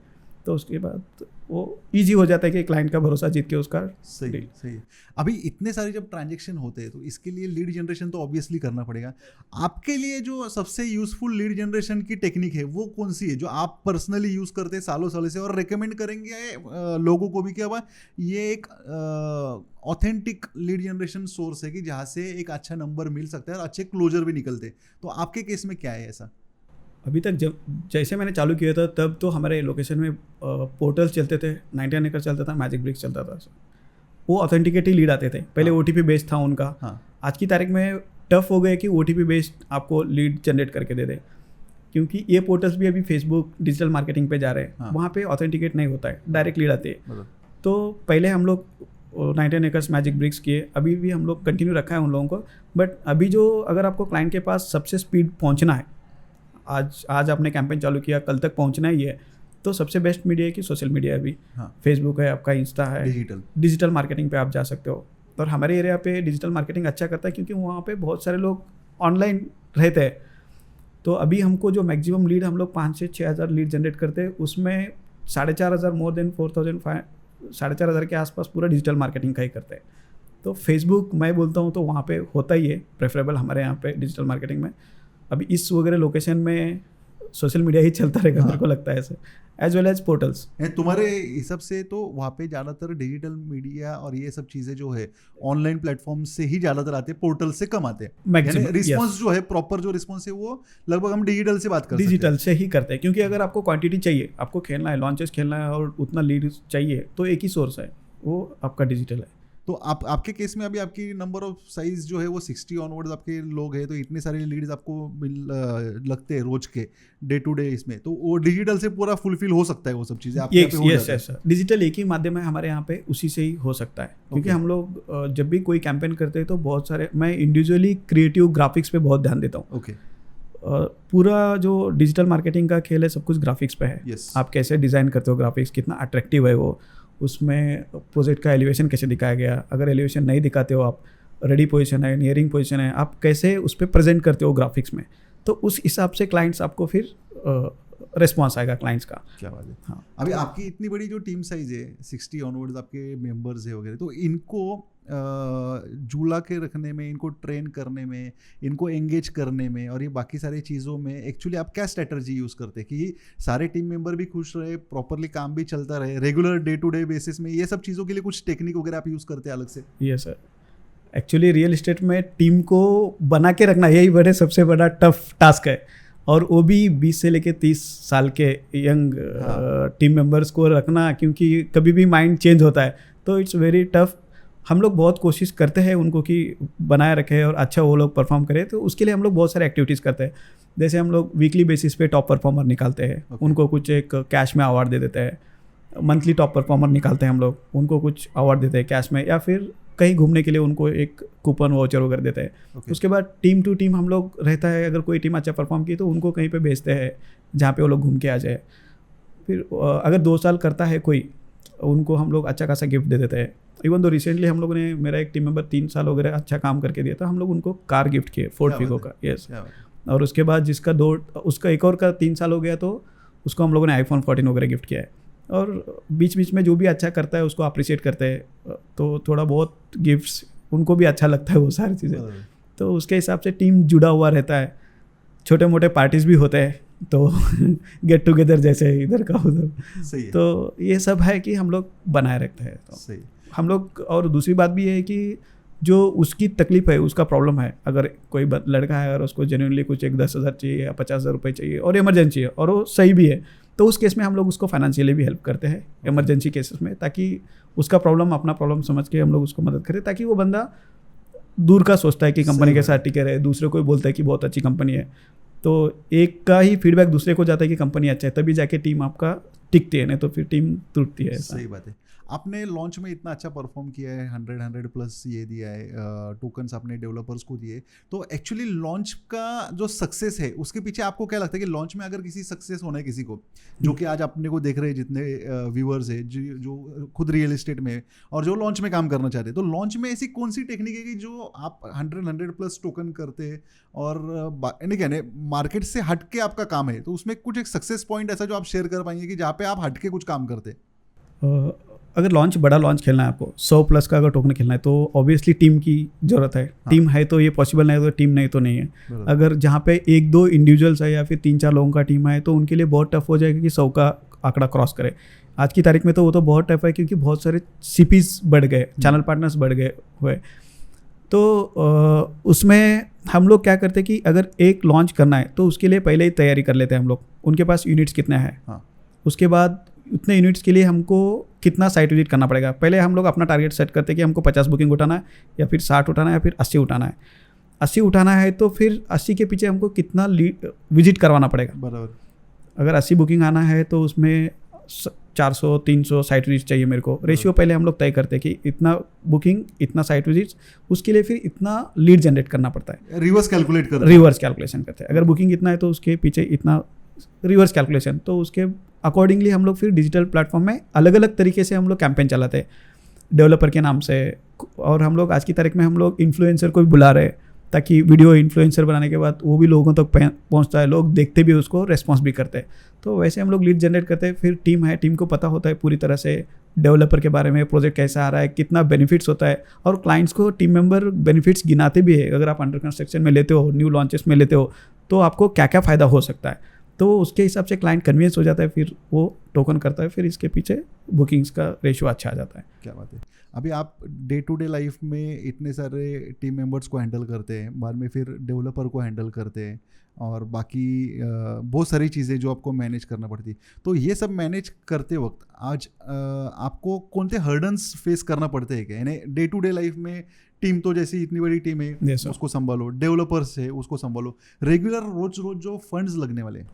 तो उसके बाद वो ईजी हो जाता है कि क्लाइंट का भरोसा जीत के उसका सही। अभी इतने सारे जब ट्रांजेक्शन होते हैं तो इसके लिए लीड जनरेशन तो ऑब्वियसली करना पड़ेगा। आपके लिए जो सबसे यूजफुल लीड जनरेशन की टेक्निक है वो कौन सी है, जो आप पर्सनली यूज़ करते हैं सालों से, और रिकमेंड करेंगे लोगों को भी कि अब ये एक ऑथेंटिक लीड जनरेशन सोर्स है कि जहाँ से एक अच्छा नंबर मिल सकता है और अच्छे क्लोजर भी निकलते? तो आपके केस में क्या है ऐसा? अभी तक जैसे मैंने चालू किया था तब तो हमारे लोकेशन में पोर्टल्स चलते थे, 99 acres चलता था, मैजिक ब्रिक्स चलता था, वो ऑथेंटिकेटली लीड आते थे। पहले OTP बेस्ड था उनका। आज की तारीख में टफ हो गया कि OTP बेस्ड आपको लीड जनरेट करके दे दे, क्योंकि ये पोर्टल्स भी अभी फेसबुक डिजिटल मार्केटिंग पे जा रहे हैं। वहाँ पे ऑथेंटिकेट नहीं होता है, डायरेक्ट लीड आती है। तो पहले हम लोग 99 acres मैजिक ब्रिक्स किए, अभी भी हम लोग कंटिन्यू रखा है उन लोगों को। बट अभी जो अगर आपको क्लाइंट के पास सबसे स्पीड पहुँचना है, आज आपने कैंपेन चालू किया, कल तक पहुंचना ही है, तो सबसे बेस्ट मीडिया है कि सोशल मीडिया है। अभी फेसबुक है आपका, इंस्टा है, डिजिटल मार्केटिंग पे आप जा सकते हो। और हमारे एरिया पे डिजिटल मार्केटिंग अच्छा करता है क्योंकि वहाँ पे बहुत सारे लोग ऑनलाइन रहते हैं। तो अभी हमको जो मैक्सिमम लीड हम लोग 5 से 6 हज़ार लीड जनरेट करते हैं, उसमें 4,500 मोर देन 4,500 4,500 के आसपास पूरा डिजिटल मार्केटिंग का ही करते हैं। तो फेसबुक मैं बोलता हूँ तो वहाँ पे होता ही है प्रेफरेबल हमारे यहाँ पे डिजिटल मार्केटिंग में। अभी इस वगैरह लोकेशन में सोशल मीडिया ही चलता रहेगा, मेरे को लगता है ऐसे, एज वेल एज पोर्टल्स। तुम्हारे हिसाब से तो वहाँ पे ज़्यादातर डिजिटल मीडिया और ये सब चीज़ें जो है ऑनलाइन प्लेटफॉर्म से ही ज़्यादातर आते हैं, पोर्टल से कम आते हैं। रिस्पॉन्स जो है, प्रॉपर जो रिस्पॉन्स है वो लगभग हम डिजिटल से बात करते हैं, डिजिटल से ही करते हैं। क्योंकि अगर आपको क्वांटिटी चाहिए, आपको खेलना है, लॉन्चेस खेलना है और उतना लीड चाहिए, तो एक ही सोर्स है, वो आपका डिजिटल है। तो आपके केस में अभी आपकी नंबर ऑफ साइज जो है वो 60 ऑनवर्ड्स आपके लोग हैं, तो इतने सारे लीड्स आपको लगते हैं रोज के डे टू डे इसमें, तो वो डिजिटल से पूरा फुलफिल हो सकता है वो सब चीज़ें आपके यहाँ पे हो जाता है? यस, डिजिटल एक ही माध्यम है हमारे यहाँ पे, उसी से ही हो सकता है। क्योंकि हम लोग जब भी कोई कैंपेन करते हैं तो बहुत सारे, मैं इंडिविजुअली क्रिएटिव ग्राफिक्स पे बहुत ध्यान देता हूँ। ओके। पूरा जो डिजिटल मार्केटिंग का खेल है सब कुछ ग्राफिक्स पे है। Yes. आप कैसे डिज़ाइन करते हो ग्राफिक्स, कितना अट्रैक्टिव है वो, उसमें प्रोजेक्ट का एलिवेशन कैसे दिखाया गया, अगर एलिवेशन नहीं दिखाते हो आप, रेडी पोजीशन है, नियरिंग पोजीशन है, आप कैसे उस पर प्रेजेंट करते हो ग्राफिक्स में, तो उस हिसाब से क्लाइंट्स आपको फिर रिस्पॉन्स आएगा क्लाइंट्स का। क्या बात है। हाँ, अभी आपकी इतनी बड़ी जो टीम साइज है 60 ऑनवर्ड्स आपके मेंबर्स है वगैरह, तो इनको झूला के रखने में, इनको ट्रेन करने में, इनको एंगेज करने में और ये बाकी सारी चीज़ों में एक्चुअली आप क्या स्ट्रेटजी यूज़ करते हैं कि सारे टीम मेंबर भी खुश रहे, प्रॉपरली काम भी चलता रहे, regular day to day basis में, ये सब चीज़ों के लिए कुछ टेक्निक वगैरह आप यूज़ करते हैं अलग से? ये सर, एक्चुअली रियल इस्टेट में टीम को बना के रखना यही बड़े सबसे बड़ा टफ टास्क है, और वो भी 20 से लेके 30 साल के यंग टीम मेंबर्स को रखना, क्योंकि कभी भी माइंड चेंज होता है, तो इट्स वेरी टफ। हम लोग बहुत कोशिश करते हैं उनको कि बनाए रखें और अच्छा वो लोग परफॉर्म करें, तो उसके लिए हम लोग बहुत सारे एक्टिविटीज़ करते हैं। जैसे हम लोग वीकली बेसिस पे टॉप परफॉर्मर निकालते हैं, उनको कुछ एक कैश में अवार्ड दे देते हैं। मंथली टॉप परफॉर्मर निकालते हैं हम लोग, उनको कुछ अवार्ड देते हैं कैश में, या फिर कहीं घूमने के लिए उनको एक कूपन वाउचर वगैरह देते हैं। उसके बाद टीम टू टीम हम लोग रहता है, अगर कोई टीम अच्छा परफॉर्म की तो उनको कहीं पे भेजते हैं जहाँ पे वो लोग घूम के आ जाए। फिर अगर 2 साल करता है कोई, उनको हम लोग अच्छा खासा गिफ्ट दे देते हैं। इवन तो रिसेंटली हम लोगों ने, मेरा एक टीम मेंबर 3 साल वगैरह अच्छा काम करके दिया था, हम लोग उनको कार गिफ्ट किए, फोर्ड फिगो का। यस। और उसके बाद जिसका उसका एक और का 3 साल हो गया, तो उसको हम लोगों ने iPhone 14 वगैरह गिफ्ट किया है। और बीच बीच में जो भी अच्छा करता है उसको अप्रिशिएट करते हैं, तो थोड़ा बहुत गिफ्ट्स उनको भी अच्छा लगता है वो सारी चीज़ें। तो उसके हिसाब से टीम जुड़ा हुआ रहता है। छोटे मोटे पार्टीज भी होते हैं, तो गेट टुगेदर जैसे इधर का उधर, तो ये सब है कि हम लोग बनाए रखते हैं। तो सही हम लोग, और दूसरी बात भी है कि जो उसकी तकलीफ है, उसका प्रॉब्लम है, अगर कोई लड़का है और उसको जेन्युइनली कुछ एक 10,000 चाहिए या 50,000 रुपये चाहिए और इमरजेंसी है और वो सही भी है, तो उस केस में हम लोग उसको फाइनेंशियली भी हेल्प करते हैं इमरजेंसी केसेस में, ताकि उसका प्रॉब्लम अपना प्रॉब्लम समझ के हम लोग उसको मदद करें, ताकि वो बंदा दूर का सोचता है कि कंपनी के साथ टिके रहे, दूसरे को बोलता है कि बहुत अच्छी कंपनी है, तो एक का ही फीडबैक दूसरे को जाता है कि कंपनी अच्छा है, तभी जाके टीम आपका टिकती है, नहीं तो फिर टीम टूटती है। सही बात है। आपने लॉन्च में इतना अच्छा परफॉर्म किया है, 100 प्लस ये दिया है, टोकन्स आपने डेवलपर्स को दिए, तो एक्चुअली लॉन्च का जो सक्सेस है उसके पीछे आपको क्या लगता है कि लॉन्च में अगर किसी सक्सेस होना है किसी को, जो कि आज अपने को देख रहे हैं जितने व्यूअर्स है जो खुद रियल एस्टेट में और जो लॉन्च में काम करना चाहते हैं, तो लॉन्च में ऐसी कौन सी टेक्निक है कि जो आप 100 प्लस टोकन करते हैं और नहीं कहने मार्केट से हट के आपका काम है, तो उसमें कुछ एक सक्सेस पॉइंट ऐसा जो आप शेयर कर पाएंगे कि जहाँ पे आप हट के कुछ काम करते हैं? अगर बड़ा लॉन्च खेलना है आपको, 100 प्लस का अगर टोकन खेलना है, तो ऑब्वियसली टीम की ज़रूरत है। हाँ। टीम है तो ये पॉसिबल, नहीं तो टीम नहीं तो नहीं है। अगर जहाँ पे 1-2 इंडिविजुअल्स है या फिर 3-4 लोगों का टीम है, तो उनके लिए बहुत टफ हो जाएगा कि 100 का आंकड़ा क्रॉस करे। आज की तारीख में तो वो तो बहुत टफ है, क्योंकि बहुत सारे CPs बढ़ गए, चैनल पार्टनर्स बढ़ गए हुए। तो उसमें हम लोग क्या करते हैं कि अगर एक लॉन्च करना है तो उसके लिए पहले ही तैयारी कर लेते हैं हम लोग, उनके पास यूनिट्स कितने हैं। हाँ। उसके बाद उतने यूनिट्स के लिए हमको कितना साइट विजिट करना पड़ेगा, पहले हम लोग अपना टारगेट सेट करते हैं कि हमको 50 बुकिंग उठाना है, या फिर 60 उठाना है, या फिर 80 उठाना है। 80 उठाना है तो फिर 80 के पीछे हमको कितना विजिट करवाना पड़ेगा। बराबर। अगर 80 बुकिंग आना है तो उसमें 400-300 साइट विजिट चाहिए मेरे को। रेशियो पहले हम लोग तय करते हैं कि इतना बुकिंग, इतना साइट विजिट, उसके लिए फिर इतना लीड जनरेट करना पड़ता है। रिवर्स कैलकुलेशन करते हैं। अगर बुकिंग इतना है तो उसके पीछे इतना रिवर्स कैलकुलेशन, तो उसके अकॉर्डिंगली हम लोग फिर डिजिटल प्लेटफॉर्म में अलग अलग तरीके से हम लोग कैंपेन चलाते हैं डेवलपर के नाम से। और हम लोग आज की तारीख में हम लोग इन्फ्लुएंसर को भी बुला रहे हैं, ताकि वीडियो इन्फ्लुएंसर बनाने के बाद वो भी लोगों तक पहुंचता है, लोग देखते भी उसको, रेस्पॉन्स भी करते हैं। तो वैसे हम लोग लीड जनरेट करते हैं। फिर टीम है, टीम को पता होता है पूरी तरह से डेवलपर के बारे में, प्रोजेक्ट कैसा आ रहा है, कितना बेनिफिट्स होता है, और क्लाइंट्स को टीम मेंबर बेनिफिट्स गिनाते भी है। अगर आप अंडर कंस्ट्रक्शन में लेते हो, न्यू लॉन्चेस में लेते हो, तो आपको क्या क्या फ़ायदा हो सकता है। तो उसके हिसाब से क्लाइंट कन्विंस हो जाता है, फिर वो टोकन करता है, फिर इसके पीछे बुकिंग्स का रेशियो अच्छा आ जाता है। क्या बात है। अभी आप डे टू डे लाइफ में इतने सारे टीम मेंबर्स को हैंडल करते हैं, बाद में फिर डेवलपर को हैंडल करते हैं और बाकी बहुत सारी चीज़ें जो आपको मैनेज करना पड़ती है। तो ये सब मैनेज करते वक्त आज आपको कौन से हर्डन्स फेस करना पड़ते हैं क्या? यानी डे टू डे लाइफ में टीम तो जैसी इतनी बड़ी टीम है, Yes, sir. उसको संभालो, डेवलपर्स है उसको संभालो, रेगुलर रोज रोज जो फंड्स लगने वाले हैं,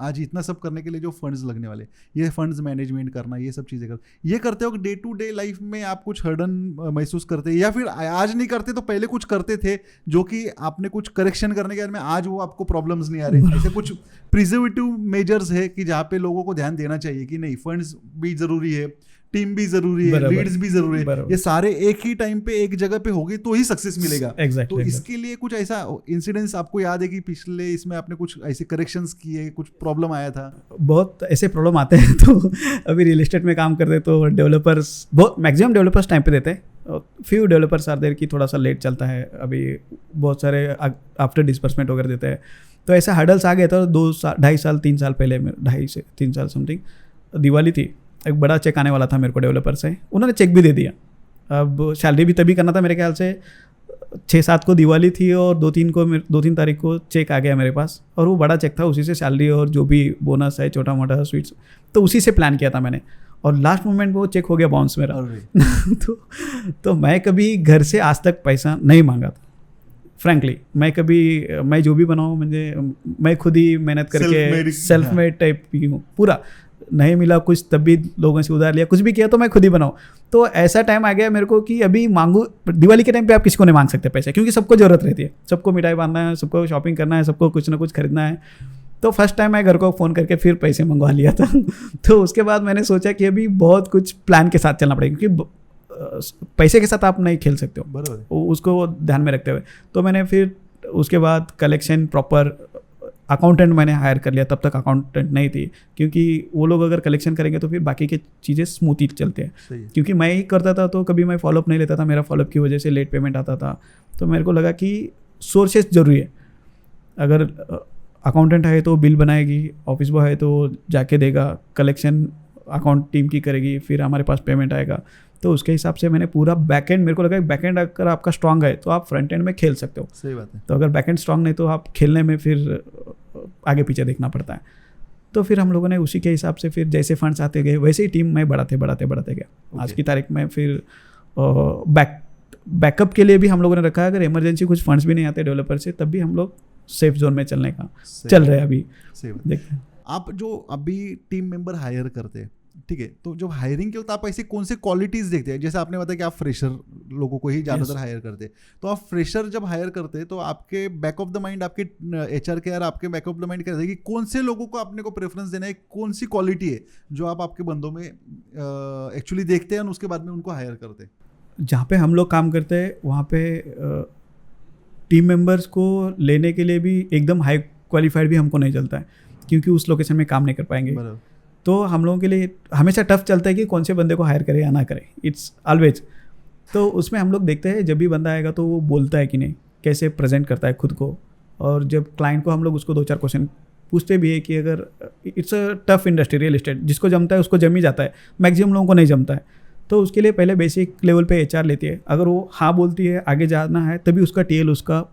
आज इतना सब करने के लिए जो फंड्स लगने वाले, ये फंड्स मैनेजमेंट करना, ये सब चीज़ें ये करते हो डे टू डे लाइफ में आप कुछ हर्डन महसूस करते हैं या फिर आज नहीं करते तो पहले कुछ करते थे जो कि आपने कुछ करेक्शन करने के बाद में आज वो आपको प्रॉब्लम्स नहीं आ रहे? ऐसे कुछ प्रिजर्वेटिव मेजर्स है कि जहाँ पे लोगों को ध्यान देना चाहिए कि नहीं, फंड्स भी जरूरी है, टीम भी जरूरी है, लीड्स भी जरूरी है, ये सारे एक ही टाइम पे एक जगह पे होगी तो ही सक्सेस मिलेगा। Exactly, तो इसके लिए कुछ ऐसा इंसिडेंट्स आपको याद है कि पिछले इसमें आपने कुछ ऐसे करेक्शंस किए, कुछ प्रॉब्लम आया था? बहुत ऐसे प्रॉब्लम आते हैं। तो अभी रियल एस्टेट में काम करते तो डेवलपर्स, बहुत मैक्सिमम डेवलपर्स टाइम पे देते हैं, फ्यू डेवलपर्स आर देयर कि थोड़ा सा लेट चलता है। अभी बहुत सारे आफ्टर डिस्बर्समेंट वगैरह देते हैं, तो ऐसा हर्डल्स आ गया था 2.5 साल 3 साल पहले, 2.5 से 3 साल समथिंग। दिवाली थी, एक बड़ा चेक आने वाला था मेरे को डेवलपर से, उन्होंने चेक भी दे दिया। अब सैलरी भी तभी करना था मेरे ख्याल से 6-7 को दिवाली थी और 2-3 तारीख को चेक आ गया मेरे पास, और वो बड़ा चेक था, उसी से सैलरी और जो भी बोनस है छोटा मोटा स्वीट्स, तो उसी से प्लान किया था मैंने, और लास्ट मोमेंट में वो चेक हो गया बाउंस मेरा। तो मैं कभी घर से आज तक पैसा नहीं मांगा था फ्रैंकली। मैं जो भी बनाऊँ, मैं खुद ही मेहनत करके सेल्फ मेड टाइप की हूँ पूरा। नहीं मिला कुछ तब भी लोगों से उधार लिया, कुछ भी किया तो मैं खुद ही बनाऊँ। तो ऐसा टाइम आ गया मेरे को कि अभी मांगू, दिवाली के टाइम पे आप किसी को नहीं मांग सकते पैसे, क्योंकि सबको ज़रूरत रहती है, सबको मिठाई बांधना है, सबको शॉपिंग करना है, सबको कुछ ना कुछ खरीदना है। तो फर्स्ट टाइम मैं घर को फ़ोन करके फिर पैसे मंगवा लिया था। तो उसके बाद मैंने सोचा कि अभी बहुत कुछ प्लान के साथ चलना पड़ेगा, क्योंकि पैसे के साथ आप नहीं खेल सकते हो, बराबर, उसको ध्यान में रखते हुए। तो मैंने फिर उसके बाद कलेक्शन प्रॉपर अकाउंटेंट मैंने हायर कर लिया। तब तक अकाउंटेंट नहीं थी, क्योंकि वो लोग अगर कलेक्शन करेंगे तो फिर बाकी की चीज़ें स्मूथली चलते हैं। क्योंकि मैं ही करता था तो कभी मैं फॉलोअप नहीं लेता था, मेरा फॉलोअप की वजह से लेट पेमेंट आता था। तो मेरे को लगा कि सोर्सेस ज़रूरी है। अगर अकाउंटेंट है तो बिल बनाएगी, ऑफिस बॉय है तो जाके देगा, कलेक्शन अकाउंट टीम की करेगी, फिर हमारे पास पेमेंट आएगा। तो उसके हिसाब से मैंने पूरा बैकएंड, मेरे को लगा बैकएंड अगर आपका स्ट्रांग है तो आप फ्रंट एंड में खेल सकते हो। सही बात है। तो अगर बैकएंड स्ट्रांग नहीं तो आप खेलने में फिर आगे पीछे देखना पड़ता है। तो फिर हम लोगों ने उसी के हिसाब से फिर जैसे फंड्स आते गए वैसे ही टीम में बढ़ाते गया। आज की तारीख में फिर बैकअप के लिए भी हम लोगों ने रखा है, अगर इमरजेंसी कुछ फंड्स भी नहीं आते डेवलपर से तब भी हम लोग सेफ जोन में चलने का चल रहे हैं अभी। देखते हैं आप जो अभी टीम मेंबर हायर करते हैं, ठीक है, तो जब हायरिंग के वक्त आप ऐसी कौन से क्वालिटीज़ देखते हैं? जैसे आपने बताया कि आप फ्रेशर लोगों को ही ज़्यादातर हायर करते हैं, तो आप फ्रेशर जब हायर करते हैं तो आपके बैक ऑफ द माइंड, आपके HR के यार आपके बैक ऑफ द माइंड कहते हैं कि कौन से लोगों को अपने को प्रेफरेंस देना है, कौन सी क्वालिटी है जो आप आपके बंदों में एक्चुअली देखते हैं और उसके बाद में उनको हायर करते हैं? जहाँ पे हम लोग काम करते हैं वहाँ पे टीम मेंबर्स को लेने के लिए भी एकदम हाई क्वालिफाइड भी हमको नहीं चलता है, क्योंकि उस लोकेशन में काम नहीं कर पाएंगे। तो हम लोगों के लिए हमेशा टफ चलता है कि कौन से बंदे को हायर करें या ना करें, इट्स ऑलवेज। तो उसमें हम लोग देखते हैं जब भी बंदा आएगा तो वो बोलता है कि नहीं, कैसे प्रेजेंट करता है खुद को, और जब क्लाइंट को हम लोग उसको 2-4 क्वेश्चन पूछते भी है कि अगर it's a tough industry real estate, जिसको जमता है उसको जम ही जाता है, मैक्सिमम लोगों को नहीं जमता है। तो उसके लिए पहले बेसिक लेवल पे HR लेती है, अगर वो हाँ बोलती है आगे जाना है तभी उसका TL उसका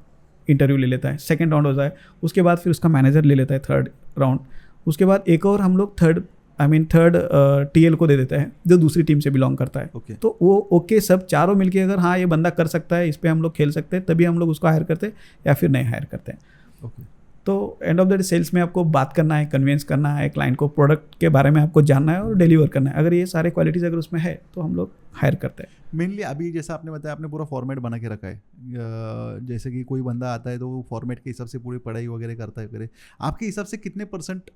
इंटरव्यू ले लेता है, सेकंड राउंड होता है, उसके बाद फिर उसका मैनेजर ले लेता है थर्ड राउंड, उसके बाद एक और हम लोग थर्ड TL को दे देता है जो दूसरी टीम से बिलोंग करता है। तो वो सब चारों मिलके अगर हाँ ये बंदा कर सकता है, इस पर हम लोग खेल सकते हैं, तभी हम लोग उसको हायर करते हैं या फिर नहीं हायर करते हैं। तो end of the day sales में आपको बात करना है, कन्विंस करना है, क्लाइंट को प्रोडक्ट के बारे में आपको जानना है और डिलीवर करना है। अगर ये सारे क्वालिटीज़ अगर उसमें है तो हम लोग हायर करते हैं। मेनली अभी जैसा आपने बताया, आपने पूरा फॉर्मेट बना के रखा है, जैसे कि कोई बंदा आता है तो वो फॉर्मेट के हिसाब से पूरी पढ़ाई वगैरह करता है करे। आपके हिसाब से कितने %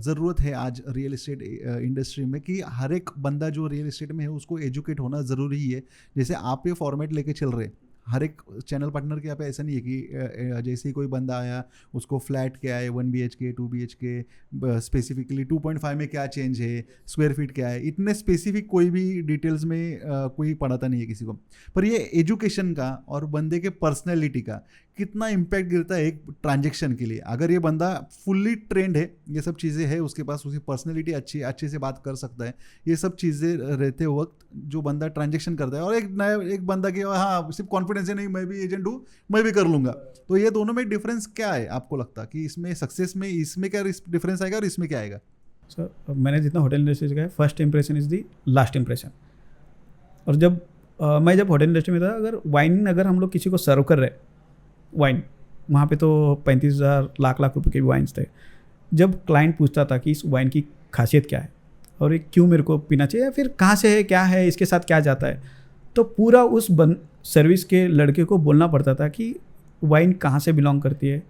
ज़रूरत है आज रियल एस्टेट इंडस्ट्री में कि हर एक बंदा जो रियल एस्टेट में है उसको एजुकेट होना ज़रूरी ही है? जैसे आप ये फॉर्मेट लेके चल रहे, हर एक चैनल पार्टनर के यहाँ पे ऐसा नहीं है कि जैसे ही कोई बंदा आया उसको फ्लैट क्या है, 1 BHK 2 BHK स्पेसिफिकली 2.5 में क्या चेंज है, स्क्वायर फीट क्या है, इतने स्पेसिफिक कोई भी डिटेल्स में कोई पढ़ाता नहीं है किसी को। पर ये एजुकेशन का और बंदे के पर्सनैलिटी का कितना इम्पैक्ट गिरता है एक ट्रांजेक्शन के लिए? अगर ये बंदा फुल्ली ट्रेंड है, ये सब चीज़ें है उसके पास, उसकी पर्सनैलिटी अच्छे से बात कर सकता है, ये सब चीज़ें रहते वक्त जो बंदा ट्रांजेक्शन करता है, और एक बंदा कि हाँ सिर्फ कॉन्फिडेंस है, नहीं मैं भी एजेंट हूँ, मैं भी कर लूँगा, तो ये दोनों में डिफरेंस क्या है आपको लगता कि इसमें सक्सेस में इसमें क्या डिफरेंस आएगा और इसमें क्या आएगा? सर मैंने जितना होटल इंडस्ट्री से गया, first impression is the last impression. और मैं जब होटल इंडस्ट्री में था, अगर हम लोग किसी को सर्व कर रहे वाइन, वहाँ पे तो 35,000 लाख रुपए के वाइन्स थे। जब क्लाइंट पूछता था कि इस वाइन की खासियत क्या है और ये क्यों मेरे को पीना चाहिए, या फिर कहाँ से है, क्या है, इसके साथ क्या जाता है, तो पूरा उस सर्विस के लड़के को बोलना पड़ता था कि वाइन कहाँ से बिलोंग करती है,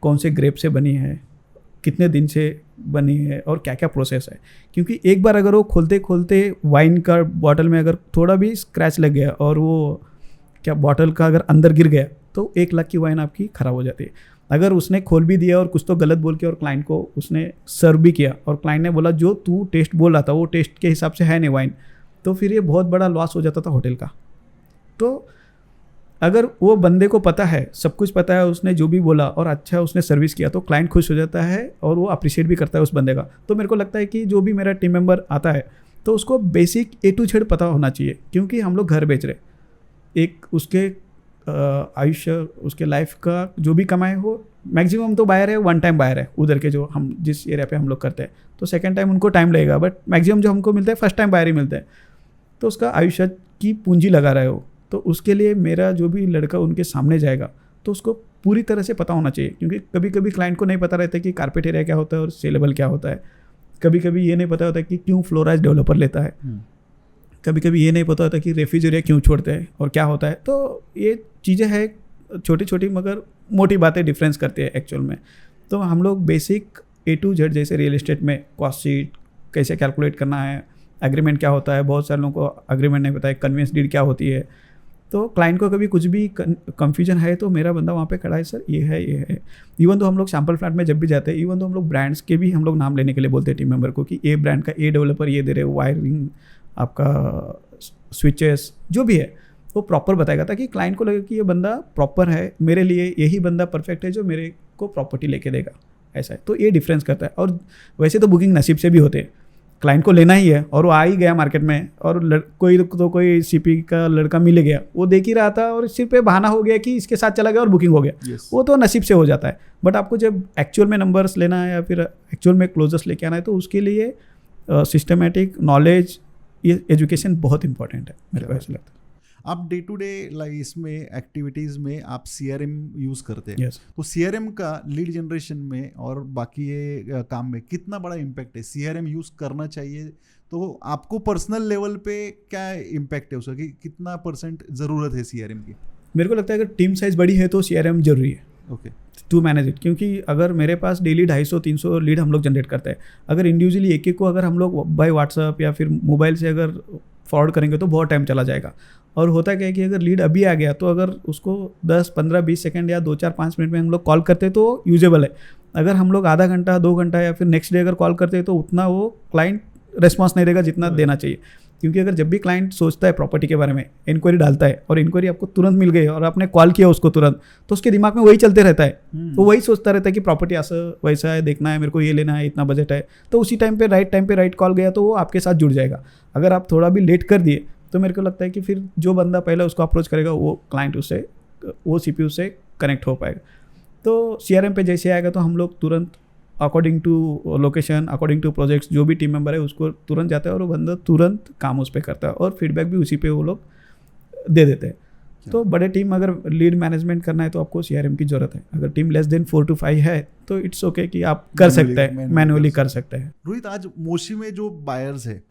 कौन से ग्रेप से बनी है, कितने दिन से बनी है और क्या क्या प्रोसेस है। क्योंकि एक बार अगर वो खोलते खोलते वाइन का बॉटल में अगर थोड़ा भी स्क्रैच लग गया और वो क्या बॉटल का अगर अंदर गिर गया तो 1 लाख की वाइन आपकी ख़राब हो जाती है। अगर उसने खोल भी दिया और कुछ तो गलत बोल के और क्लाइंट को उसने सर्व भी किया और क्लाइंट ने बोला जो तू टेस्ट बोल रहा था वो टेस्ट के हिसाब से है नहीं वाइन, तो फिर ये बहुत बड़ा लॉस हो जाता था होटल का। तो अगर वो बंदे को पता है, सब कुछ पता है, उसने जो भी बोला और अच्छा उसने सर्विस किया, तो क्लाइंट खुश हो जाता है और वो अप्रिशिएट भी करता है उस बंदे का। तो मेरे को लगता है कि जो भी मेरा टीम मेंबर आता है तो उसको बेसिक A to Z पता होना चाहिए, क्योंकि हम लोग घर बेच रहे, एक उसके आयुष्य, उसके लाइफ का जो भी कमाए हो, मैक्सिमम तो बायर है, 1 टाइम बायर है उधर के, जो हम जिस एरिया पे हम लोग करते हैं, तो सेकंड टाइम उनको टाइम लगेगा, बट मैक्सिमम जो हमको मिलता है फर्स्ट टाइम बायर ही मिलता है। तो उसका आयुष्य की पूंजी लगा रहे हो, तो उसके लिए मेरा जो भी लड़का उनके सामने जाएगा तो उसको पूरी तरह से पता होना चाहिए। क्योंकि कभी कभी क्लाइंट को नहीं पता रहता कि कारपेट एरिया क्या होता है और सेलेबल क्या होता है, कभी कभी ये नहीं पता होता कि क्यों फ्लोराइज डेवलपर लेता है, कभी कभी ये नहीं पता होता कि रेफ्रिजरेटर क्यों छोड़ते हैं और क्या होता है। तो ये चीज़ें हैं छोटी छोटी मगर मोटी बातें डिफरेंस करती है एक्चुअल में। तो हम लोग बेसिक A to Z, जैसे रियल एस्टेट में कॉस्ट शीट कैसे कैलकुलेट करना है, एग्रीमेंट क्या होता है, बहुत सारे लोगों को एग्रीमेंट नहीं पता है, कन्वेंस डीड क्या होती है। तो क्लाइंट को कभी कुछ भी कंफ्यूजन है तो मेरा बंदा वहाँ पे खड़ा है, सर ये है। इवन तो हम लोग सैम्पल फ्लैट में जब भी जाते हैं, इवन तो हम लोग ब्रांड्स के भी हम लोग नाम लेने के लिए बोलते हैं टीम मेंबर को कि ए ब्रांड का ए डेवलपर ये दे रहे, वायरिंग आपका स्विचेस जो भी है वो प्रॉपर बताएगा, ताकि क्लाइंट को लगे कि ये बंदा प्रॉपर है, मेरे लिए यही बंदा परफेक्ट है जो मेरे को प्रॉपर्टी लेके देगा, ऐसा है। तो ये डिफरेंस करता है। और वैसे तो बुकिंग नसीब से भी होते हैं, क्लाइंट को लेना ही है और वो आ ही गया मार्केट में, और कोई सीपी का लड़का मिल गया, वो देख ही रहा था और सिर्फ पे बहाना हो गया कि इसके साथ चला गया और बुकिंग हो गया। वो तो नसीब से हो जाता है। बट आपको जब एक्चुअल में नंबर्स लेना है या फिर एक्चुअल में क्लोजर्स लेके आना है, तो उसके लिए सिस्टमेटिक नॉलेज, ये एजुकेशन बहुत इंपॉर्टेंट है मेरे को ऐसा लगता है। आप डे टू डे लाइफ इसमें एक्टिविटीज़ में आप CRM यूज़ करते हैं, yes. तो CRM का लीड जनरेशन में और बाकी ये काम में कितना बड़ा इम्पैक्ट है? CRM यूज़ करना चाहिए, तो आपको पर्सनल लेवल पे क्या इम्पैक्ट है उसका, कि कितना % ज़रूरत है CRM की? मेरे को लगता है अगर टीम साइज़ बड़ी है तो CRM जरूरी है, ओके, टू मैनेज इट। क्योंकि अगर मेरे पास डेली 250-300 लीड हम लोग जनरेट करते हैं, अगर इंडिविजुअली एक को अगर हम लोग बाय व्हाट्सअप या फिर मोबाइल से अगर फॉरवर्ड करेंगे तो बहुत टाइम चला जाएगा। और होता क्या है कि अगर लीड अभी आ गया तो अगर उसको 10, 15, 20 सेकंड या 2, 4, 5 मिनट में हम लोग कॉल करते हैं तो यूजेबल है। अगर हम लोग आधा घंटा, 2 घंटा या फिर नेक्स्ट डे अगर कॉल करते हैं तो उतना वो क्लाइंट रिस्पॉन्स नहीं देगा जितना देना चाहिए। क्योंकि अगर जब भी क्लाइंट सोचता है प्रॉपर्टी के बारे में, इंक्वायरी डालता है और इंक्वायरी आपको तुरंत मिल गई और आपने कॉल किया उसको तुरंत, तो उसके दिमाग में वही चलते रहता है। वो वही सोचता रहता है कि प्रॉपर्टी ऐसा वैसा है, देखना है, मेरे को ये लेना है, इतना बजट है। तो उसी टाइम पे राइट कॉल गया तो वो आपके साथ जुड़ जाएगा। अगर आप थोड़ा भी लेट कर दिए तो मेरे को लगता है कि फिर जो बंदा पहले उसको अप्रोच करेगा वो क्लाइंट उससे, वो CPU से कनेक्ट हो पाएगा। तो CRM पे जैसे आएगा तो हम लोग तुरंत according to location, according to projects, जो भी टीम मेंबर है उसको तुरंत जाता है और वो बंदा तुरंत काम उस पर करता है और फीडबैक भी उसी पे वो लोग दे देते हैं। तो बड़े टीम अगर लीड मैनेजमेंट करना है तो आपको CRM की ज़रूरत है। अगर टीम लेस देन 4 to 5 है तो इट्स ओके कि आप कर सकते हैं, मैनुअली कर सकते हैं। रोहित, आज मोशी में जो बायर्स है